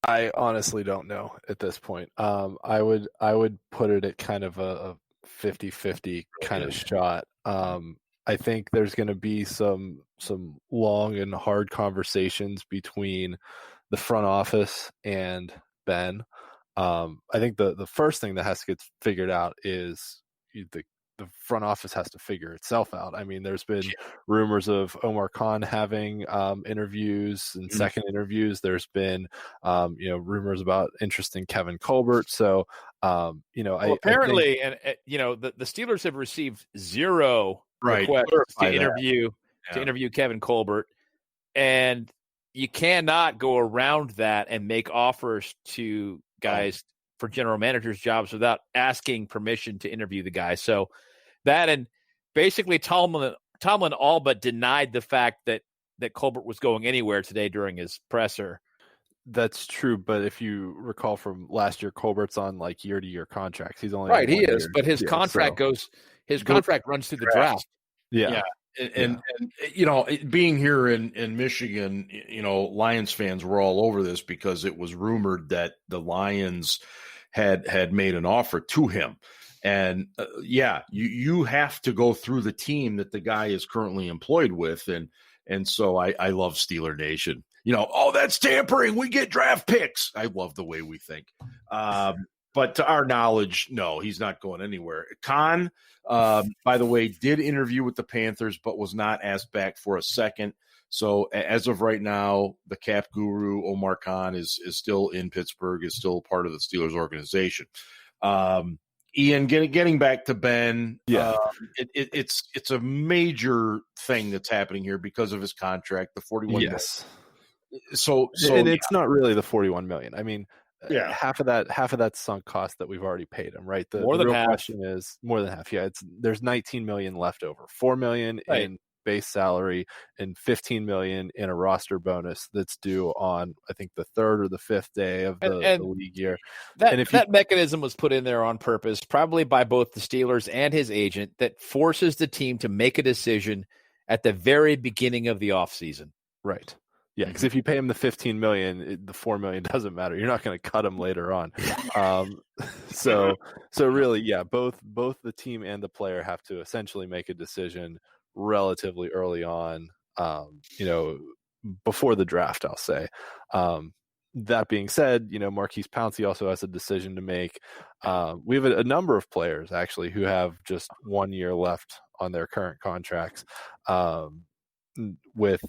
I honestly don't know at this point. I would put it at kind of a 50-50 kind of shot. I think there's going to be some long and hard conversations between the front office and Ben. I think the first thing that has to get figured out is the front office has to figure itself out. I mean, there's been rumors of Omar Khan having interviews and second interviews. There's been, rumors about interest in Kevin Colbert. So, apparently, the Steelers have received zero requests to interview Kevin Colbert, and you cannot go around that and make offers to guys for general managers' jobs without asking permission to interview the guy. So that, and basically Tomlin all but denied the fact that Colbert was going anywhere today during his presser. That's true, but if you recall from last year, Colbert's on like year-to-year contracts. He's only Right, on he 1 is, year. but his contract runs through the draft. Yeah. And being here in Michigan, Lions fans were all over this because it was rumored that the Lions had made an offer to him. And you have to go through the team that the guy is currently employed with. And so I love Steeler Nation. That's tampering. We get draft picks. I love the way we think. But to our knowledge, no, he's not going anywhere. Khan, by the way, did interview with the Panthers, but was not asked back for a second. So as of right now, the cap guru, Omar Khan, is still in Pittsburgh, is still part of the Steelers organization. Ian, getting back to Ben, it's a major thing that's happening here because of his contract, the $41 million. So and it's not really the $41 million. I mean, half of that sunk cost that we've already paid him, right? The real question is more than half. Yeah, there's $19 million left over, $4 million in base salary and $15 million in a roster bonus that's due on, I think, the third or the fifth day of the league year. That mechanism was put in there on purpose, probably by both the Steelers and his agent, that forces the team to make a decision at the very beginning of the offseason. Right. Yeah, because if you pay him the $15 million, the $4 million doesn't matter. You're not going to cut him later on. So really, both the team and the player have to essentially make a decision relatively early on. Before the draft, I'll say. That being said, Marquise Pouncey also has a decision to make. We have a number of players actually who have just 1 year left on their current contracts. With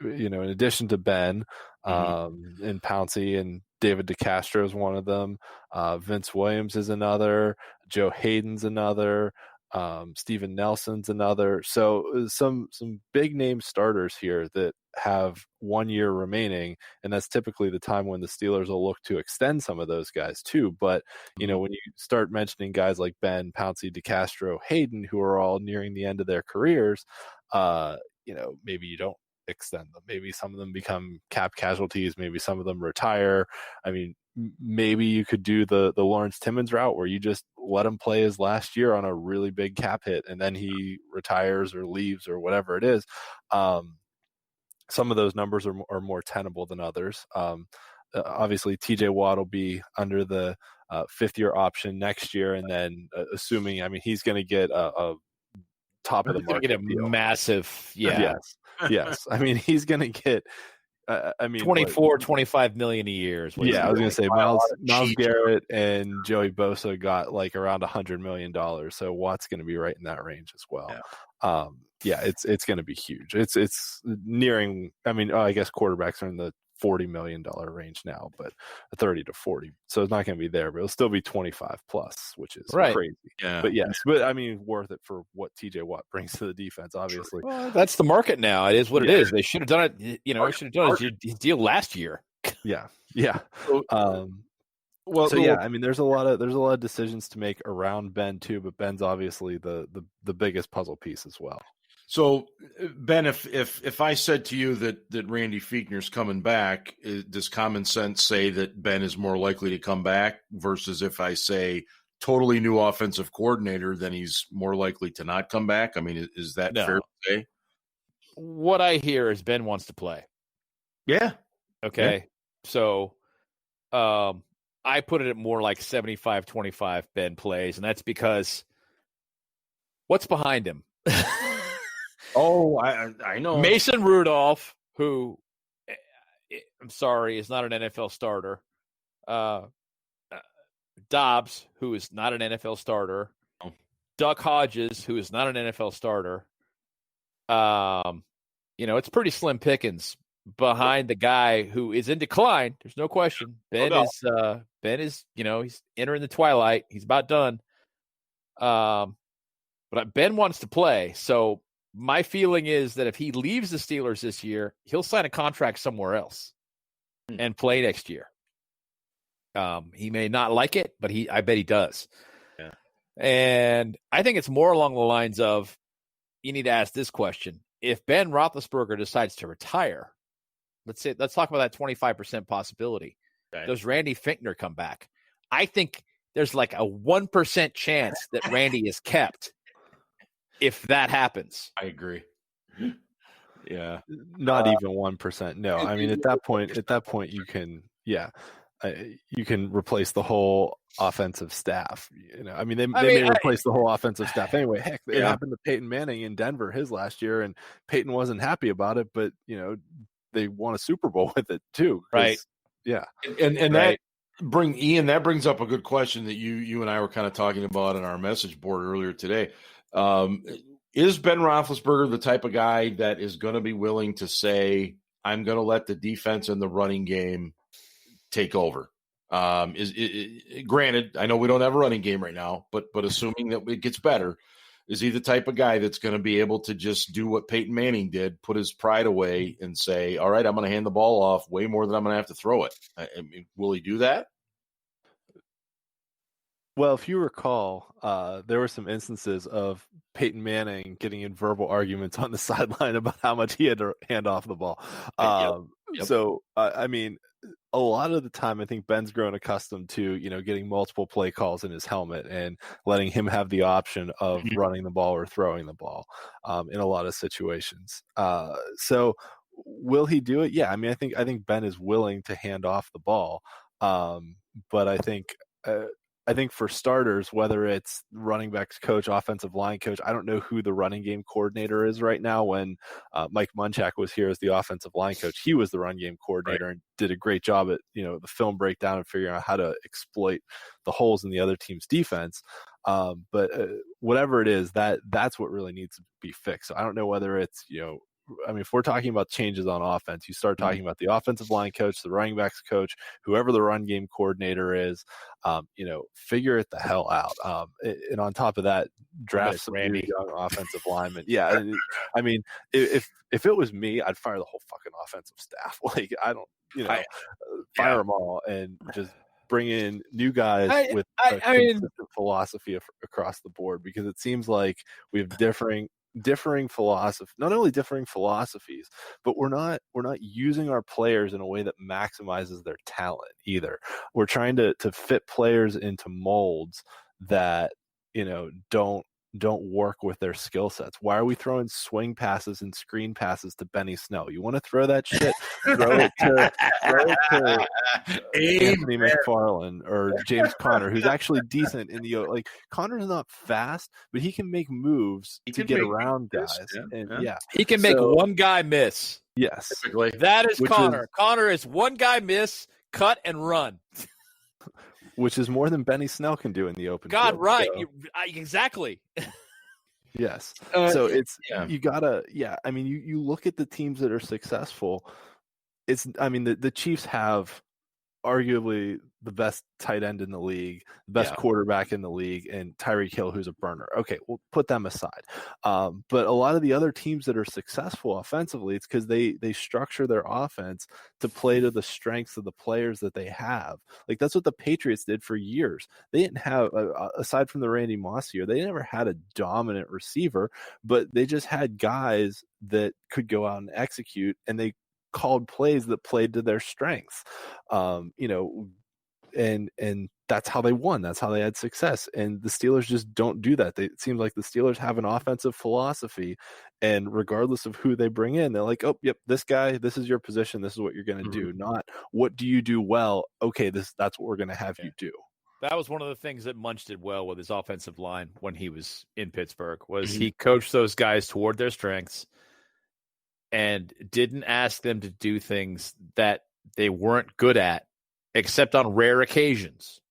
in addition to Ben and Pouncey, and David DeCastro is one of them. Vince Williams is another. Joe Hayden's another. Steven Nelson's another. So some big name starters here that have 1 year remaining, and that's typically the time when the Steelers will look to extend some of those guys too. But when you start mentioning guys like Ben, Pouncey, DeCastro, Hayden, who are all nearing the end of their careers, maybe you don't extend them. Maybe some of them become cap casualties. Maybe some of them retire. I mean, maybe you could do the Lawrence Timmons route where you just let him play his last year on a really big cap hit and then he retires or leaves or whatever it is. Some of those numbers are more tenable than others. Obviously, TJ Watt will be under the fifth-year option next year, and then assuming, he's going to get a top of the market deal. Massive, Yes. He's going to get 25 million a year. I was going to say Myles Garrett and Joey Bosa got like around $100 million. So Watt's going to be right in that range as well. It's going to be huge. It's nearing. I guess quarterbacks are in the $40 million range now, but 30 to 40. So it's not going to be there, but it'll still be 25 plus, which is crazy. Yeah. But yes, worth it for what TJ Watt brings to the defense, obviously. Well, that's the market now. It is what it is. They should have done it. Should have done his deal last year. Yeah. There's a lot of decisions to make around Ben too, but Ben's obviously the biggest puzzle piece as well. So, Ben, if I said to you that Randy Fiechner's coming back, does common sense say that Ben is more likely to come back versus if I say totally new offensive coordinator, then he's more likely to not come back? Is that fair to say? What I hear is Ben wants to play. Yeah. Okay. Yeah. So I put it at more like 75-25 Ben plays, and that's because what's behind him? Oh, I know. Mason Rudolph, who, I'm sorry, is not an NFL starter. Dobbs, who is not an NFL starter. Oh. Duck Hodges, who is not an NFL starter. It's pretty slim pickings behind the guy who is in decline. There's no question. Ben is, he's entering the twilight. He's about done. But Ben wants to play, so my feeling is that if he leaves the Steelers this year, he'll sign a contract somewhere else and play next year. He may not like it, but I bet he does. Yeah. And I think it's more along the lines of, you need to ask this question. If Ben Roethlisberger decides to retire, let's talk about that 25% possibility. Okay. Does Randy Fichtner come back? I think there's like a 1% chance that Randy is kept if that happens. I agree. Yeah. Not even 1%. No, I mean, at that point, you can, you can replace the whole offensive staff. I mean, they may replace the whole offensive staff anyway. Heck, it happened to Peyton Manning in Denver his last year, and Peyton wasn't happy about it, but they won a Super Bowl with it too. Right. Yeah. And right. That brings up a good question that you and I were kind of talking about on our message board earlier today. Is Ben Roethlisberger the type of guy that is going to be willing to say, I'm going to let the defense and the running game take over? Granted, I know we don't have a running game right now, but assuming that it gets better, is he the type of guy that's going to be able to just do what Peyton Manning did, put his pride away and say, all right, I'm going to hand the ball off way more than I'm going to have to throw it? I mean, will he do that? Well, if you recall, there were some instances of Peyton Manning getting in verbal arguments on the sideline about how much he had to hand off the ball. Yep. So, I mean, a lot of the time, I think Ben's grown accustomed to, getting multiple play calls in his helmet and letting him have the option of running the ball or throwing the ball in a lot of situations. So will he do it? Yeah. I mean, I think Ben is willing to hand off the ball. But I think for starters, whether it's running backs coach, offensive line coach, I don't know who the running game coordinator is right now. When Mike Munchak was here as the offensive line coach, he was the run game coordinator and did a great job at, the film breakdown and figuring out how to exploit the holes in the other team's defense. But whatever it is, that's what really needs to be fixed. So I don't know whether it's, I mean, if we're talking about changes on offense, you start talking about the offensive line coach, the running backs coach, whoever the run game coordinator is, figure it the hell out. And on top of that, draft some new young offensive linemen. Yeah. I mean, if it was me, I'd fire the whole fucking offensive staff. Like, I don't, fire them all and just bring in new guys with a consistent philosophy across the board, because it seems like we have differing philosophy, not only differing philosophies, but we're not using our players in a way that maximizes their talent either. We're trying to fit players into molds that don't work with their skill sets. Why are we throwing swing passes and screen passes to Benny Snell? You want to throw that shit? throw it to Anthony McFarland or James Conner, who's actually decent in the like. Conner's not fast, but he can make moves to get around guys. He can make one guy miss. Yes, typically. That is Conner. Conner is one guy miss, cut and run. Which is more than Benny Snell can do in the open field. Right. So. Exactly. Yes. So it's, you gotta, I mean, you look at the teams that are successful. The Chiefs have arguably the best tight end in the league, the best quarterback in the league, and Tyreek Hill, who's a burner. Okay, we'll put them aside. But a lot of the other teams that are successful offensively, it's because they structure their offense to play to the strengths of the players that they have. Like, that's what the Patriots did for years. They didn't have, aside from the Randy Moss year, they never had a dominant receiver, but they just had guys that could go out and execute, and they called plays that played to their strengths. And that's how they won. That's how they had success. And the Steelers just don't do that. It seems like the Steelers have an offensive philosophy, and regardless of who they bring in, they're like, oh, yep, this guy, this is your position. This is what you're going to do. Not what do you do well? Okay, that's what we're going to have you do. That was one of the things that Munch did well with his offensive line when he was in Pittsburgh, was he coached those guys toward their strengths and didn't ask them to do things that they weren't good at, except on rare occasions.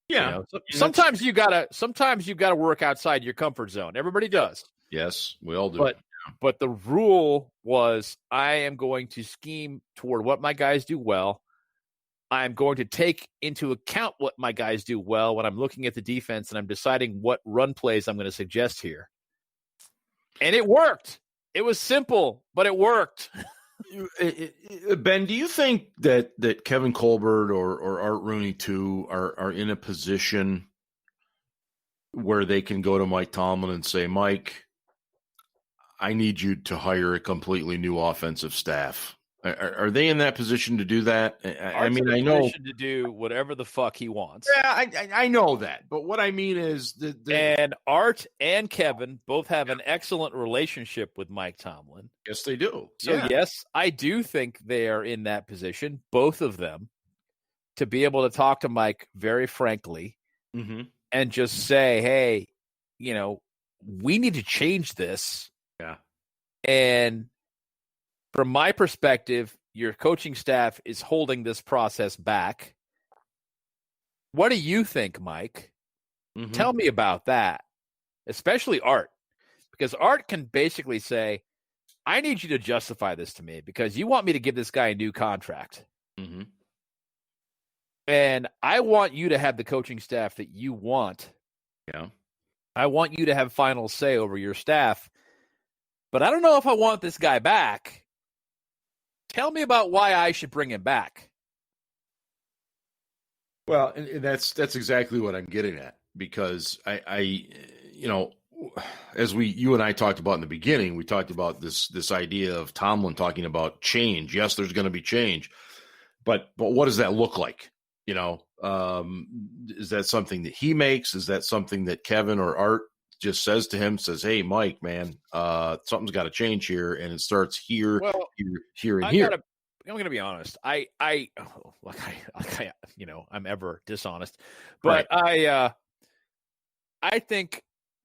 Yeah. Sometimes you gotta work outside your comfort zone. Everybody does. Yes, we all do. But the rule was, I am going to scheme toward what my guys do well. I'm going to take into account what my guys do well when I'm looking at the defense and I'm deciding what run plays I'm going to suggest here. And it worked. It was simple, but it worked. Ben, do you think that Kevin Colbert or Art Rooney too are in a position where they can go to Mike Tomlin and say, Mike, I need you to hire a completely new offensive staff. Are they in that position to do that? I mean, I know to do whatever the fuck he wants. Yeah, I know that, but what I mean is and Art and Kevin both have an excellent relationship with Mike Tomlin. Yes, they do. So yes, I do think they are in that position, both of them, to be able to talk to Mike very frankly and just say, "Hey, we need to change this." Yeah, and from my perspective, your coaching staff is holding this process back. What do you think, Mike? Tell me about that, especially Art, because Art can basically say, I need you to justify this to me because you want me to give this guy a new contract. And I want you to have the coaching staff that you want. Yeah. I want you to have final say over your staff, but I don't know if I want this guy back. Tell me about why I should bring him back. Well, and that's exactly what I'm getting at, because I as you and I talked about in the beginning, we talked about this idea of Tomlin talking about change. Yes, there's going to be change, but what does that look like? Is that something that he makes? Is that something that Kevin or Art just says to him, says, "Hey, Mike, man, something's got to change here," and it starts here, here, and here. I'm going to be honest. I'm ever dishonest, but right. I think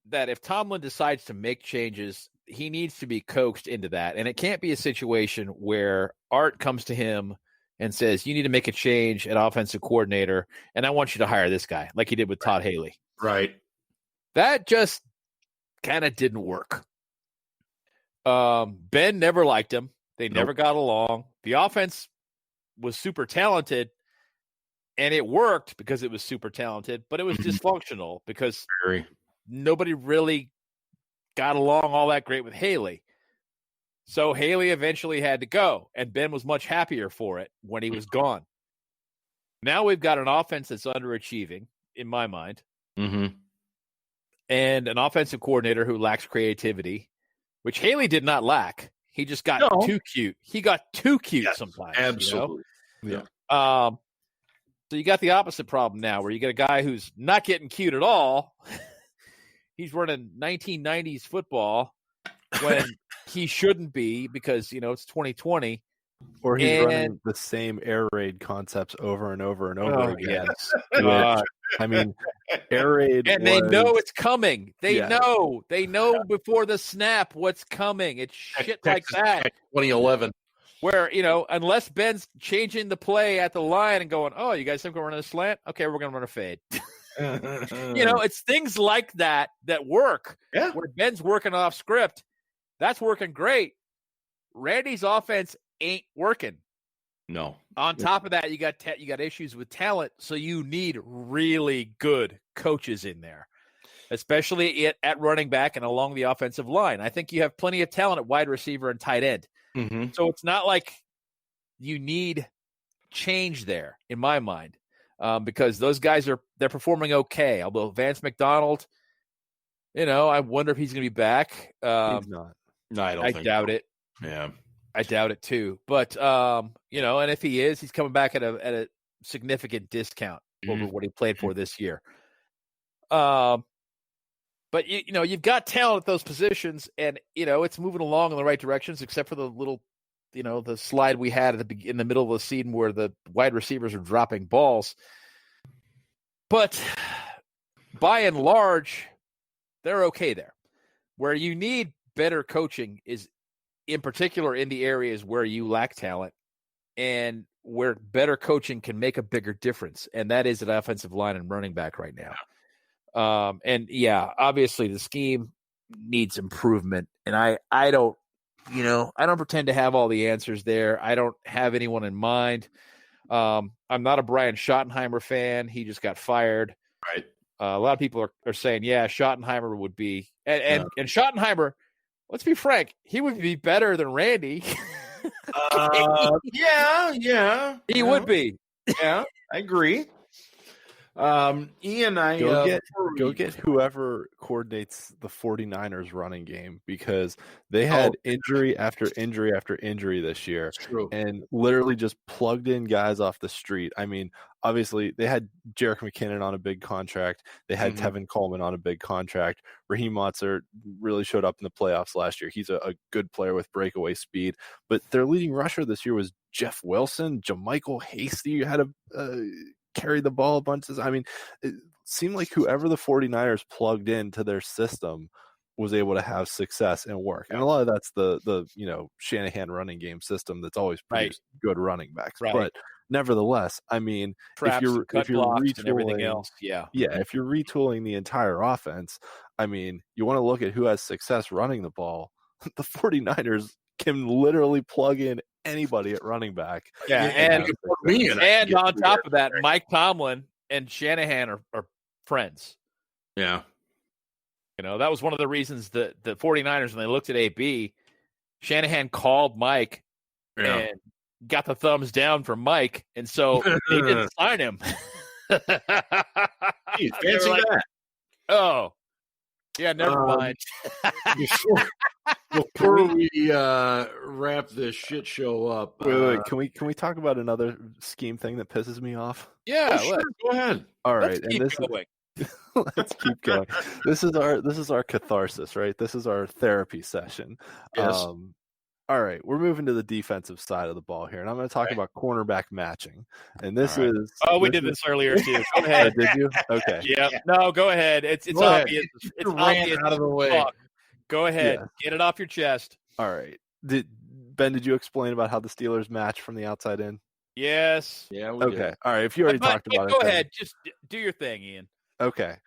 that if Tomlin decides to make changes, he needs to be coaxed into that, and it can't be a situation where Art comes to him and says, "You need to make a change at offensive coordinator, and I want you to hire this guy," like he did with Todd Haley. Right. That just kind of didn't work. Ben never liked him. They never got along. The offense was super talented, and it worked because it was super talented, but it was dysfunctional because nobody really got along all that great with Haley. So Haley eventually had to go, and Ben was much happier for it when he was gone. Now we've got an offense that's underachieving, in my mind. And an offensive coordinator who lacks creativity, which Haley did not lack. He just got too cute. He got too cute sometimes. Absolutely. Yeah. So you got the opposite problem now, where you get a guy who's not getting cute at all. He's running 1990s football when he shouldn't be, because, it's 2020. Or he's running the same air raid concepts over and over and over again. Yes. I mean, air raid, and they know it's coming. They know before the snap what's coming. It's shit Texas like that. 2011, where unless Ben's changing the play at the line and going, "Oh, you guys think we're running a slant? Okay, we're going to run a fade." It's things like that work. Yeah. Where Ben's working off script, that's working great. Randy's offense ain't working. No. On top of that, you got issues with talent, so you need really good coaches in there, especially at running back and along the offensive line. I think you have plenty of talent at wide receiver and tight end. So it's not like you need change there, in my mind, because those guys they're performing okay. Although Vance McDonald, I wonder if he's going to be back. He's not. No, I doubt it. Yeah. I doubt it too, but and if he is, he's coming back at a significant discount over what he played for this year. But you've got talent at those positions, and it's moving along in the right directions, except for the little, the slide we had in the middle of the season where the wide receivers are dropping balls. But by and large, they're okay there. Where you need better coaching is, in particular, in the areas where you lack talent and where better coaching can make a bigger difference. And that is at offensive line and running back right now. Obviously the scheme needs improvement. And I don't pretend to have all the answers there. I don't have anyone in mind. I'm not a Brian Schottenheimer fan. He just got fired. Right. A lot of people are saying, Schottenheimer would be, and Schottenheimer, let's be frank, he would be better than Randy. Yeah. He would be. Yeah, I agree. Ian, I go get whoever coordinates the 49ers running game, because they had injury after injury after injury this year, and literally just plugged in guys off the street. I mean, obviously they had Jerick McKinnon on a big contract. They had Tevin Coleman on a big contract. Raheem Mostert really showed up in the playoffs last year. He's a good player with breakaway speed, but their leading rusher this year was Jeff Wilson. JaMychal Hasty had a carry the ball a bunch. I mean, it seemed like whoever the 49ers plugged into their system was able to have success and work. And a lot of that's the Shanahan running game system that's always produced good running backs. Right. But nevertheless, I mean, if you're retooling and everything else, if you're retooling the entire offense, I mean, you want to look at who has success running the ball. The 49ers can literally plug in anybody at running back. Yeah, and on top of that, Mike Tomlin and Shanahan are friends. Yeah. That was one of the reasons that the 49ers, when they looked at AB, Shanahan called Mike and got the thumbs down from Mike, and so they didn't sign him. Fancy that. Oh. Yeah, never mind. Before we wrap this shit show up, wait, can we talk about another scheme thing that pisses me off? Yeah, sure, go ahead. All right, let's keep going. Let's keep going. This is our catharsis, right? This is our therapy session. Yes. All right, we're moving to the defensive side of the ball here, and I'm going to talk about cornerback matching. And this is we did this earlier too. Go ahead. Did you? Okay. Yeah. No, go ahead. It's obvious. It's obvious. Out of the way. Go ahead. Get it off your chest. All right. Ben, did you explain about how the Steelers match from the outside in? Yes. Yeah. Okay. All right. If you already talked about it, go ahead. Just do your thing, Ian. Okay.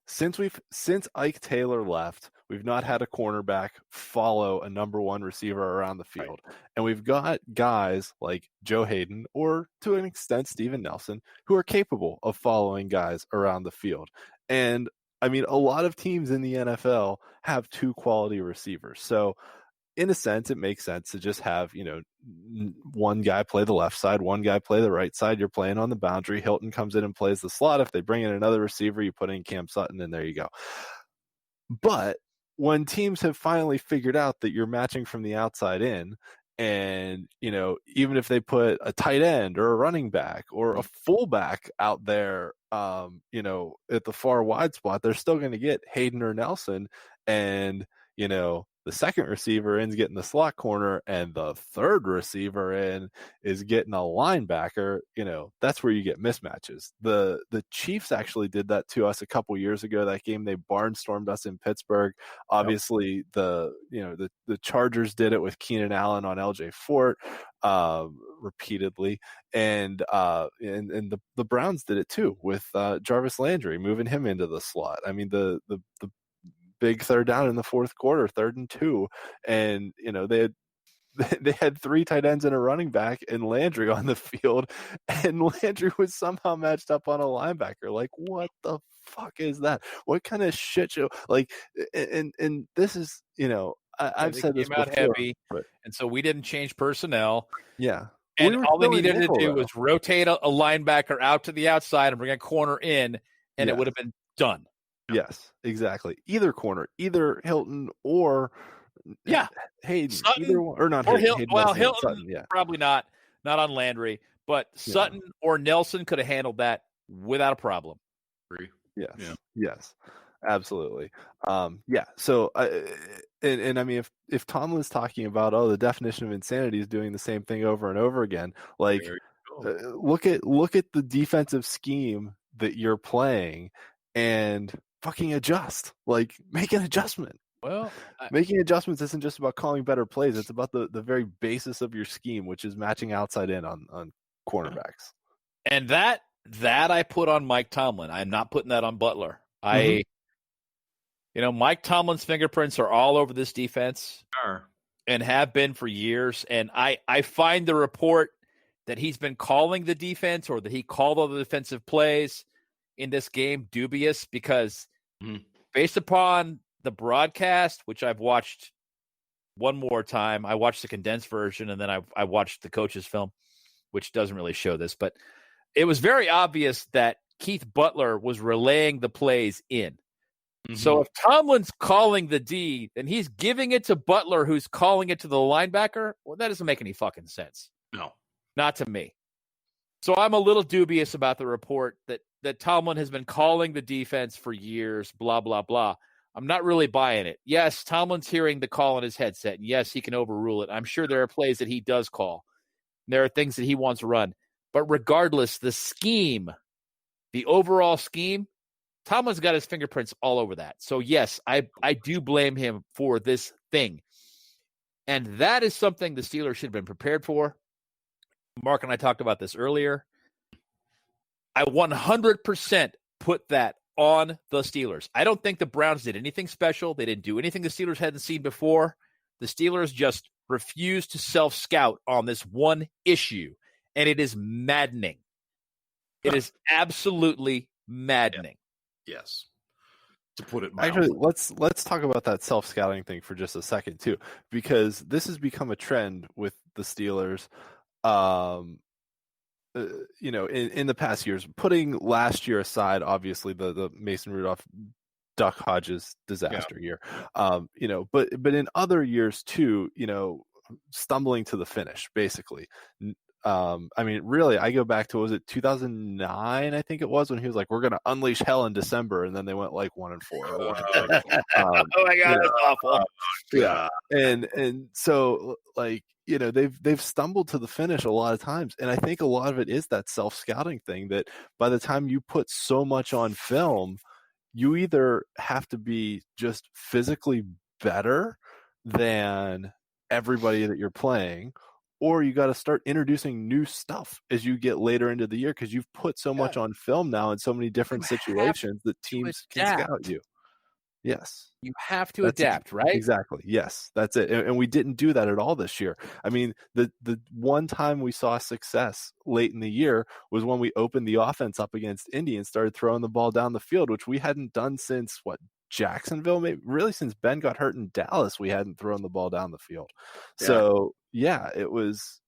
Since Ike Taylor left, we've not had a cornerback follow a number one receiver around the field. Right. And we've got guys like Joe Hayden, or to an extent Steven Nelson, who are capable of following guys around the field. And I mean, a lot of teams in the NFL have two quality receivers. So in a sense, it makes sense to just have, one guy play the left side, one guy play the right side. You're playing on the boundary. Hilton comes in and plays the slot. If they bring in another receiver, you put in Cam Sutton, and there you go. But when teams have finally figured out that you're matching from the outside in, and, even if they put a tight end or a running back or a fullback out there, at the far wide spot, they're still going to get Hayden or Nelson. And, the second receiver ends getting the slot corner, and the third receiver in is getting a linebacker. That's where you get mismatches. The Chiefs actually did that to us a couple years ago. That game, they barnstormed us in Pittsburgh. Obviously, the Chargers did it with Keenan Allen on LJ Fort repeatedly, and the Browns did it too with Jarvis Landry, moving him into the slot. I mean, the big third down in the fourth quarter, 3rd and 2, and they had 3 tight ends and a running back and Landry on the field, and Landry was somehow matched up on a linebacker. Like, what the fuck is that? What kind of shit show? Like, and this is, I've said this before, heavy, and so we didn't change personnel. Yeah. And all they needed to do was rotate a linebacker out to the outside and bring a corner in, and it would have been done. Yes, exactly. Either corner, either Hilton or Hayden, Sutton, either one, or not or Hayden. Hilton, Sutton, probably not on Landry, but Sutton or Nelson could have handled that without a problem. Yes, absolutely. So, and I mean, if Tomlin's talking about, the definition of insanity is doing the same thing over and over again, like look at the defensive scheme that you're playing and fucking adjust. Like, make an adjustment. Well, making adjustments isn't just about calling better plays. It's about the very basis of your scheme, which is matching outside in on cornerbacks. And that I put on Mike Tomlin. I'm not putting that on Butler. Mike Tomlin's fingerprints are all over this defense and have been for years. And I find the report that he's been calling the defense, or that he called all the defensive plays in this game, dubious, because based upon the broadcast, which I've watched one more time, I watched the condensed version, and then I watched the coach's film, which doesn't really show this, but it was very obvious that Keith Butler was relaying the plays in. Mm-hmm. So if Tomlin's calling the D, then he's giving it to Butler, who's calling it to the linebacker. Well, that doesn't make any fucking sense. No. Not to me. So I'm a little dubious about the report that Tomlin has been calling the defense for years, blah, blah, blah. I'm not really buying it. Yes, Tomlin's hearing the call in his headset, and yes, he can overrule it. I'm sure there are plays that he does call. There are things that he wants run. But regardless, the scheme, the overall scheme, Tomlin's got his fingerprints all over that. So, yes, I do blame him for this thing. And that is something the Steelers should have been prepared for. Mark and I talked about this earlier. I 100% put that on the Steelers. I don't think the Browns did anything special. They didn't do anything the Steelers hadn't seen before. The Steelers just refused to self-scout on this one issue, and it is maddening. It is absolutely maddening. Yes. To put it mildly. Actually, let's talk about that self-scouting thing for just a second too, because this has become a trend with the Steelers. In the past years, putting last year aside, obviously the Mason Rudolph, Duck Hodges disaster year, but in other years too, stumbling to the finish, basically. Really, I go back to, was it 2009? I think it was, when he was like, "We're going to unleash hell in December," and then they went like 1-4. Oh my God, that's awful. Yeah, and so they've stumbled to the finish a lot of times, and I think a lot of it is that self-scouting thing, that by the time you put so much on film, you either have to be just physically better than everybody that you're playing, or you got to start introducing new stuff as you get later into the year, because you've put so much on film now in so many different situations that teams can scout you. Yes. You have to adapt, right? Exactly. Yes, that's it. And we didn't do that at all this year. I mean, the one time we saw success late in the year was when we opened the offense up against Indy and started throwing the ball down the field, which we hadn't done since Jacksonville, maybe really since Ben got hurt in Dallas. We hadn't thrown the ball down the field. Yeah. So yeah, it was,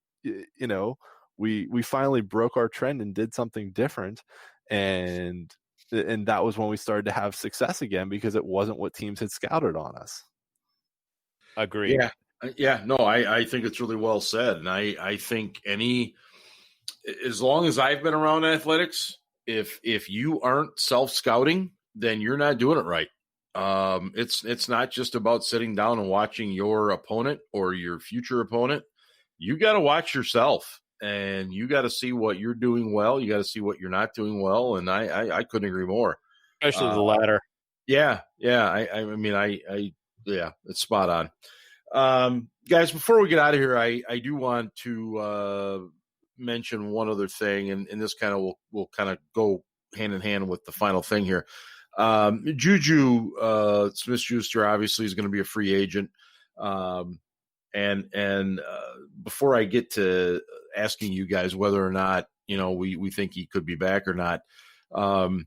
we finally broke our trend and did something different. And that was when we started to have success again, because it wasn't what teams had scouted on us. Agreed. Yeah. No, I think it's really well said. And I think as long as I've been around athletics, if you aren't self-scouting, then you're not doing it right. It's not just about sitting down and watching your opponent or your future opponent. You got to watch yourself, and you got to see what you're doing well. You got to see what you're not doing well. And I couldn't agree more. Especially the latter. Yeah. It's spot on. Guys, before we get out of here, I do want to mention one other thing, and this kind of will kind of go hand in hand with the final thing here. JuJu Smith-Schuster obviously is going to be a free agent. And before I get to asking you guys whether or not, we think he could be back or not, and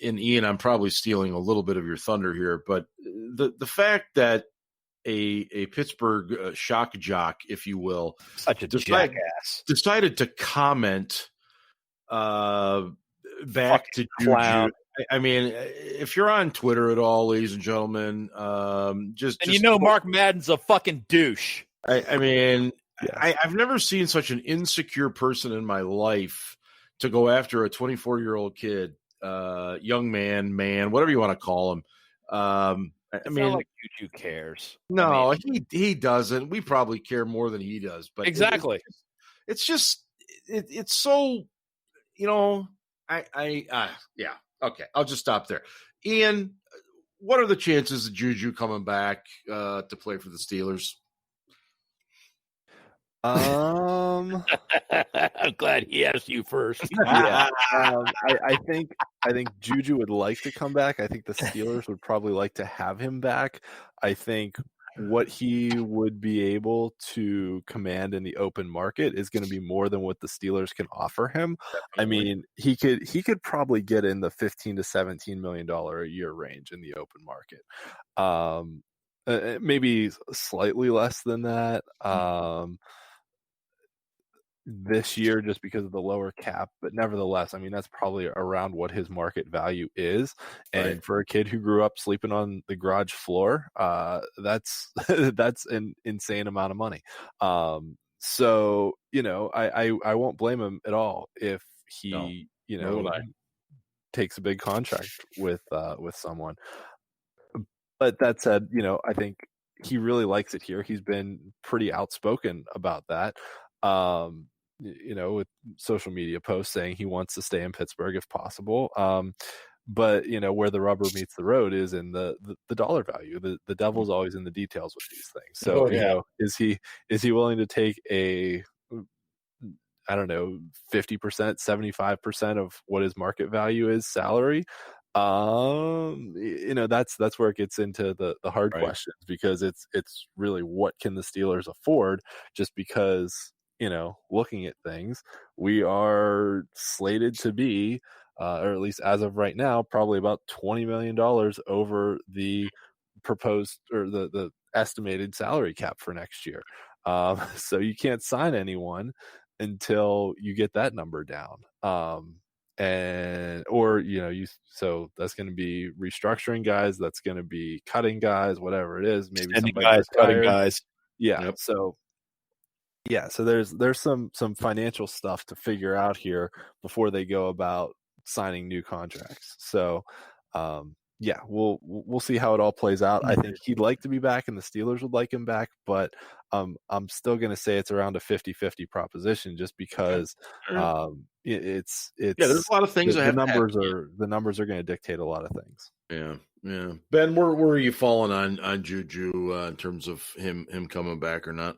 Ian, I'm probably stealing a little bit of your thunder here, but the fact that a Pittsburgh shock jock, if you will, such a jackass, decided to comment back to JuJu. I mean, if you're on Twitter at all, ladies and gentlemen, Mark Madden's a fucking douche. I've never seen such an insecure person in my life to go after a 24-year-old kid, young man, whatever you want to call him. It's not like JuJu cares. No, he doesn't. We probably care more than he does. But exactly, it's so, yeah. Okay, I'll just stop there. Ian, what are the chances of JuJu coming back to play for the Steelers? I'm glad he asked you first. Yeah. I think JuJu would like to come back. I think the Steelers would probably like to have him back. I think what he would be able to command in the open market is going to be more than what the Steelers can offer him. Definitely. I mean, he could probably get in the $15 to $17 million a year range in the open market. Maybe slightly less than that. this year just because of the lower cap, but nevertheless, I mean, that's probably around what his market value is. And for a kid who grew up sleeping on the garage floor, that's that's an insane amount of money. So, I won't blame him at all if he, takes a big contract with someone. But that said, I think he really likes it here. He's been pretty outspoken about that. With social media posts saying he wants to stay in Pittsburgh if possible. But where the rubber meets the road is in the dollar value. The devil's always in the details with these things. So, is he willing to take a, I don't know, 50%, 75% of what his market value is salary? That's where it gets into the hard questions, because it's really what can the Steelers afford, just because, looking at things, we are slated to be, or at least as of right now, probably about $20 million over the proposed or the estimated salary cap for next year. So you can't sign anyone until you get that number down. So that's going to be restructuring guys, that's going to be cutting guys, whatever it is, maybe somebody guys, cutting guys. Yeah. Yep. So there's some financial stuff to figure out here before they go about signing new contracts. So we'll see how it all plays out. I think he'd like to be back and the Steelers would like him back, but I'm still going to say it's around a 50-50 proposition, just because it's there's a lot of things. The numbers are going to dictate a lot of things. Yeah. Ben, where are you falling on JuJu in terms of him coming back or not?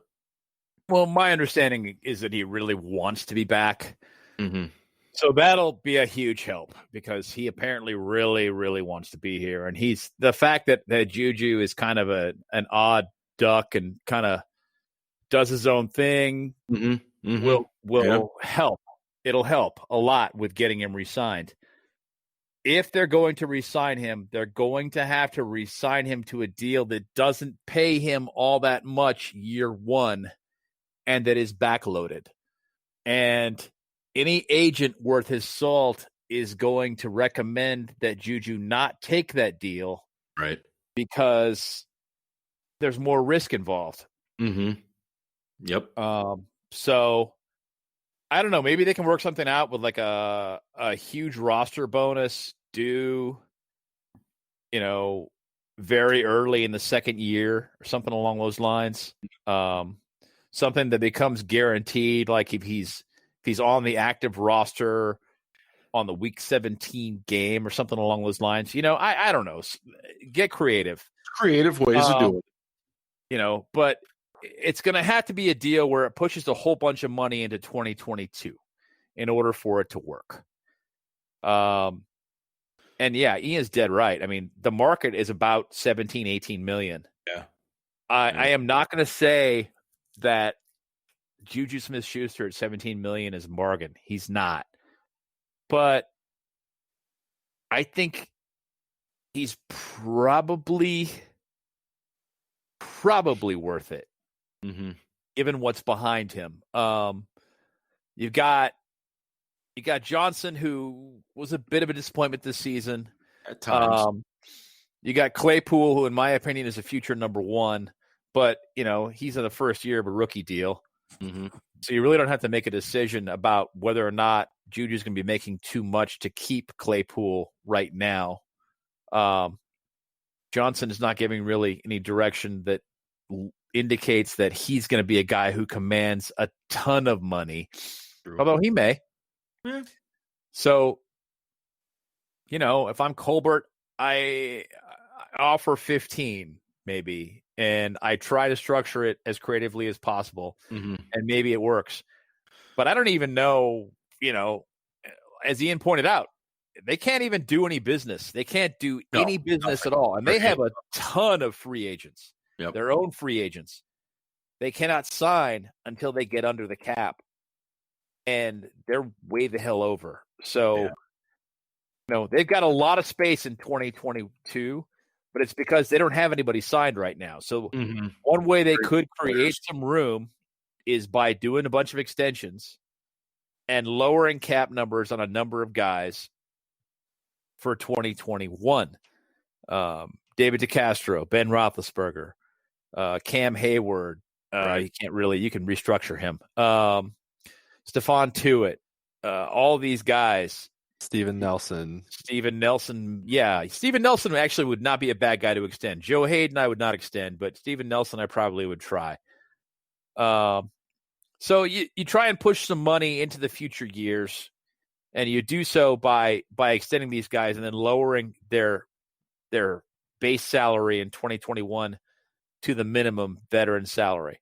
Well, my understanding is that he really wants to be back. Mm-hmm. So that'll be a huge help, because he apparently really, really wants to be here. And the fact that JuJu is kind of an odd duck and kind of does his own thing will help. It'll help a lot with getting him re-signed. If they're going to re-sign him, they're going to have to re-sign him to a deal that doesn't pay him all that much year one and that is backloaded. And any agent worth his salt is going to recommend that JuJu not take that deal, right? Because there's more risk involved. Mm-hmm. Yep. So I don't know. Maybe they can work something out with like a huge roster bonus due, very early in the second year or something along those lines. Something that becomes guaranteed, like if he's on the active roster on the week 17 game or something along those lines. I don't know. Get creative. Creative ways to do it. But it's going to have to be a deal where it pushes a whole bunch of money into 2022 in order for it to work. And yeah, Ian's dead right. I mean, the market is about 17, 18 million. Yeah. I am not going to say that JuJu Smith-Schuster at 17 million is a bargain. He's not. But I think he's probably worth it, given what's behind him. You've got Johnson, who was a bit of a disappointment this season. At times. You got Claypool, who in my opinion is a future number one, but he's in the first year of a rookie deal. Mm-hmm. So you really don't have to make a decision about whether or not JuJu's going to be making too much to keep Claypool right now. Johnson is not giving really any direction that indicates that he's going to be a guy who commands a ton of money, although he may. Yeah. So, if I'm Colbert, I offer 15 maybe, and I try to structure it as creatively as possible, and maybe it works. But I don't even know, as Ian pointed out, they can't even do any business. They can't do any business at all. And they have a ton of free agents, their own free agents. They cannot sign until they get under the cap. And they're way the hell over. So, they've got a lot of space in 2022, but it's because they don't have anybody signed right now. So one way they could create some room is by doing a bunch of extensions and lowering cap numbers on a number of guys for 2021. David DeCastro, Ben Roethlisberger, Cam Hayward. You can restructure him. Stephon Tuitt, all these guys. Steven Nelson. Yeah. Steven Nelson actually would not be a bad guy to extend. Joe Hayden, I would not extend, but Steven Nelson, I probably would try. So you try and push some money into the future years, and you do so by extending these guys and then lowering their base salary in 2021 to the minimum veteran salary.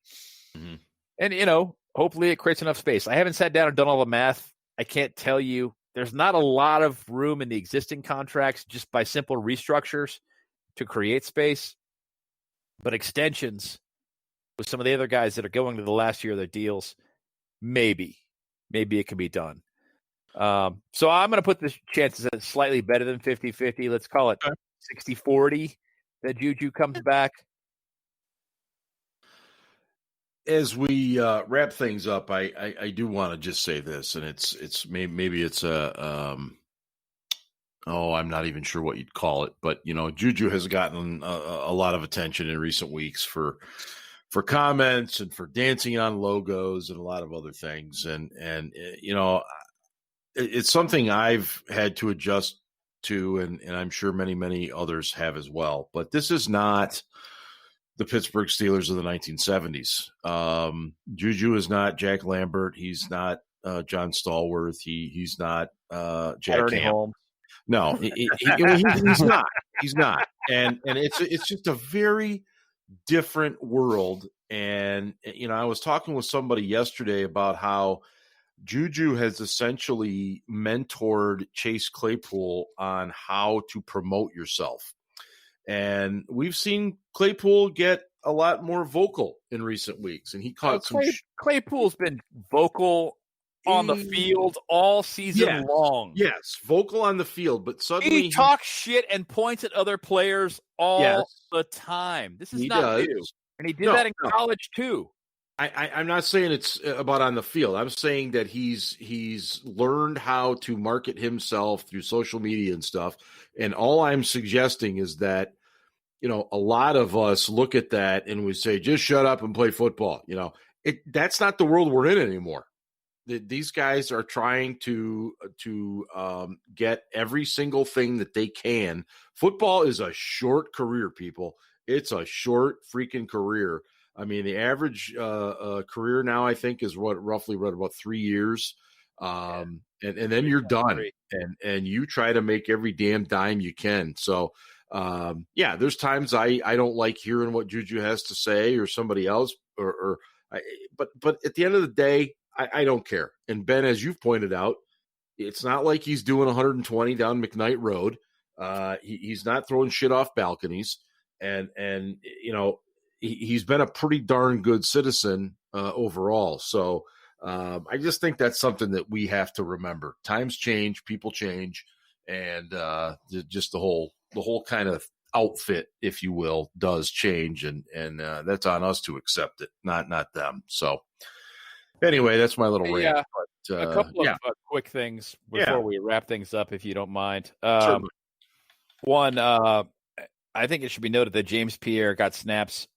Mm-hmm. And, hopefully it creates enough space. I haven't sat down and done all the math. I can't tell you. There's not a lot of room in the existing contracts just by simple restructures to create space. But extensions with some of the other guys that are going to the last year of their deals, maybe it can be done. So I'm going to put the chances at slightly better than 50-50. Let's call it 60-40 that JuJu comes back. As we wrap things up, I do want to just say this, and it's maybe it's I'm not even sure what you'd call it, but JuJu has gotten a lot of attention in recent weeks for comments and for dancing on logos and a lot of other things, and it's something I've had to adjust to, and I'm sure many others have as well. But this is not the Pittsburgh Steelers of the 1970s. JuJu is not Jack Lambert. He's not John Stallworth. He's not Jack Ham. No, he's not. He's not. And it's just a very different world. And I was talking with somebody yesterday about how JuJu has essentially mentored Chase Claypool on how to promote yourself. And we've seen Claypool get a lot more vocal in recent weeks, and he caught Claypool's been vocal on the field all season long. Yes, vocal on the field, but suddenly he talks shit and points at other players all the time. This is not new, and he did that in college too. I'm not saying it's about on the field. I'm saying that he's learned how to market himself through social media and stuff. And all I'm suggesting is that, a lot of us look at that and we say, just shut up and play football. That's not the world we're in anymore. These guys are trying to get every single thing that they can. Football is a short career, people. It's a short freaking career. I mean, the average career now, I think, is roughly about 3 years. And then you're done. And you try to make every damn dime you can. So, there's times I don't like hearing what JuJu has to say or somebody else. But at the end of the day, I don't care. And Ben, as you've pointed out, it's not like he's doing 120 down McKnight Road. He's not throwing shit off balconies. And he's been a pretty darn good citizen overall. So I just think that's something that we have to remember. Times change, people change, and just the whole kind of outfit, if you will, does change, and that's on us to accept it, not them. So anyway, that's my little rant. Yeah, but, a couple of quick things before we wrap things up, if you don't mind. One, I think it should be noted that James Pierre got snaps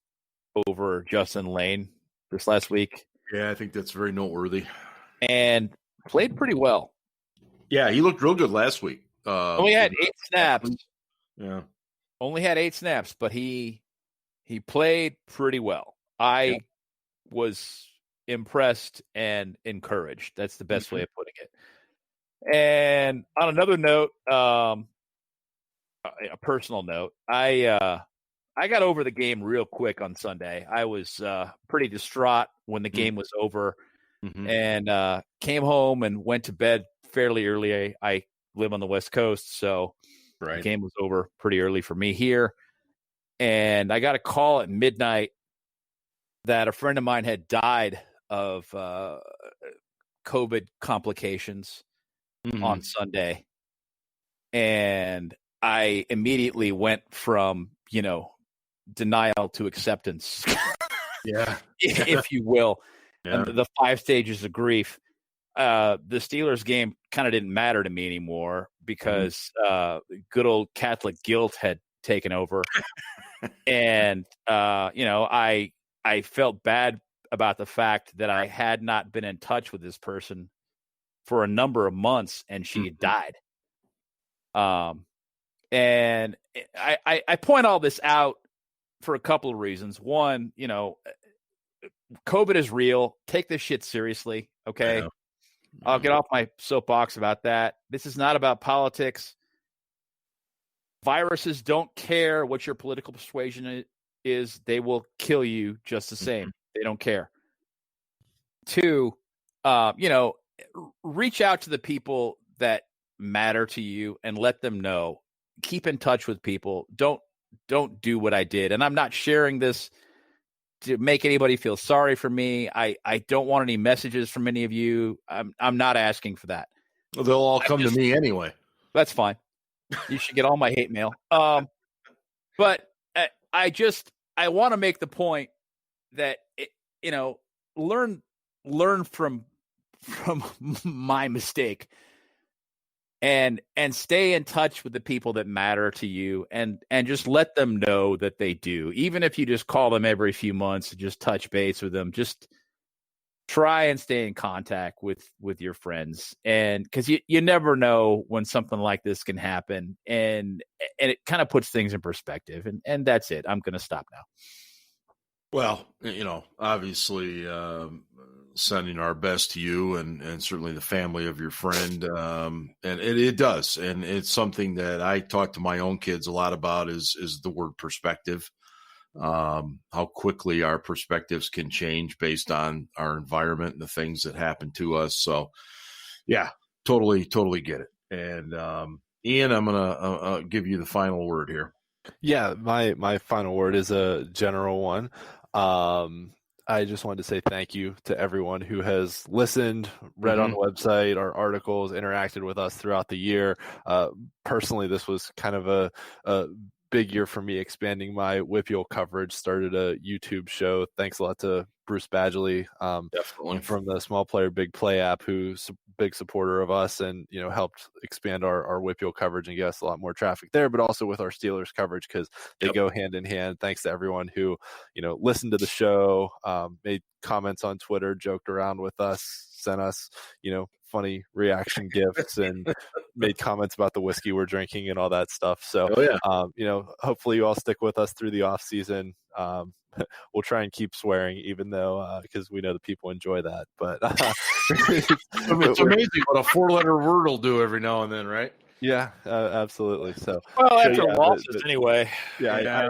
over Justin Lane this last week. Yeah, I think that's very noteworthy. And played pretty well. Yeah, he looked real good last week. Only had 8 snaps. Yeah. Only had 8 snaps, but he played pretty well. I was impressed and encouraged. That's the best way of putting it. And on another note, a personal note, I got over the game real quick on Sunday. I was pretty distraught when the game was over, and came home and went to bed fairly early. I live on the West Coast, so the game was over pretty early for me here. And I got a call at midnight that a friend of mine had died of COVID complications on Sunday. And I immediately went from, denial to acceptance. Yeah. If you will. Yeah. And the 5 stages of grief. the Steelers game kind of didn't matter to me anymore because good old Catholic guilt had taken over. And, I felt bad about the fact that I had not been in touch with this person for a number of months and she had died. And I point all this out for a couple of reasons. One, COVID is real. Take this shit seriously. Okay. I'll get off my soapbox about that. This is not about politics. Viruses don't care what your political persuasion is. They will kill you just the same. They don't care. Two, reach out to the people that matter to you and let them know. Keep in touch with people. Don't do what I did. And I'm not sharing this to make anybody feel sorry for me. I don't want any messages from any of you. I'm not asking for that. Well, they'll all come to me anyway. That's fine. You should get all my hate mail. But I want to make the point that learn from my mistake and stay in touch with the people that matter to you and just let them know that they do. Even if you just call them every few months and just touch base with them, just try and stay in contact with your friends. And because you never know when something like this can happen, and it kind of puts things in perspective. And that's it. I'm going to stop now. Well, obviously sending our best to you and certainly the family of your friend. And it does. And it's something that I talk to my own kids a lot about is the word perspective. How quickly our perspectives can change based on our environment and the things that happen to us. So yeah, totally get it. And Ian, I'm going to give you the final word here. Yeah, my final word is a general one. I just wanted to say thank you to everyone who has listened, read on the website, our articles, interacted with us throughout the year. Personally, this was kind of a big year for me, expanding my WPIAL coverage, started a YouTube show. Thanks a lot to Bruce Badgley from the Small Player Big Play app, who's a big supporter of us and helped expand our WPIAL coverage and get us a lot more traffic there, but also with our Steelers coverage because they go hand in hand. Thanks to everyone who listened to the show, made comments on Twitter, joked around with us, sent us funny reaction gifts and made comments about the whiskey we're drinking and all that stuff. So, hopefully you all stick with us through the off season. We'll try and keep swearing, even though, because we know the people enjoy that, but it's amazing what a 4-letter word will do every now and then, right? Yeah, absolutely. So, after losses, anyway. Yeah,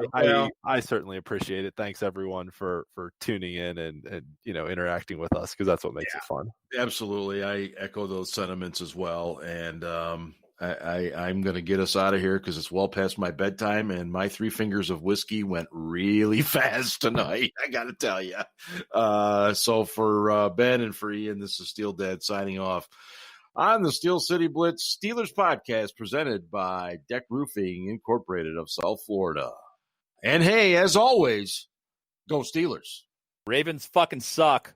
I certainly appreciate it. Thanks everyone for tuning in and interacting with us, because that's what makes it fun. Absolutely, I echo those sentiments as well. And I'm going to get us out of here because it's well past my bedtime, and my 3 fingers of whiskey went really fast tonight. I got to tell you. So for Ben and for Ian, this is Steel Dad signing off on the Steel City Blitz Steelers podcast, presented by DEK Roofing Incorporated of South Florida. And hey, as always, go Steelers. Ravens fucking suck.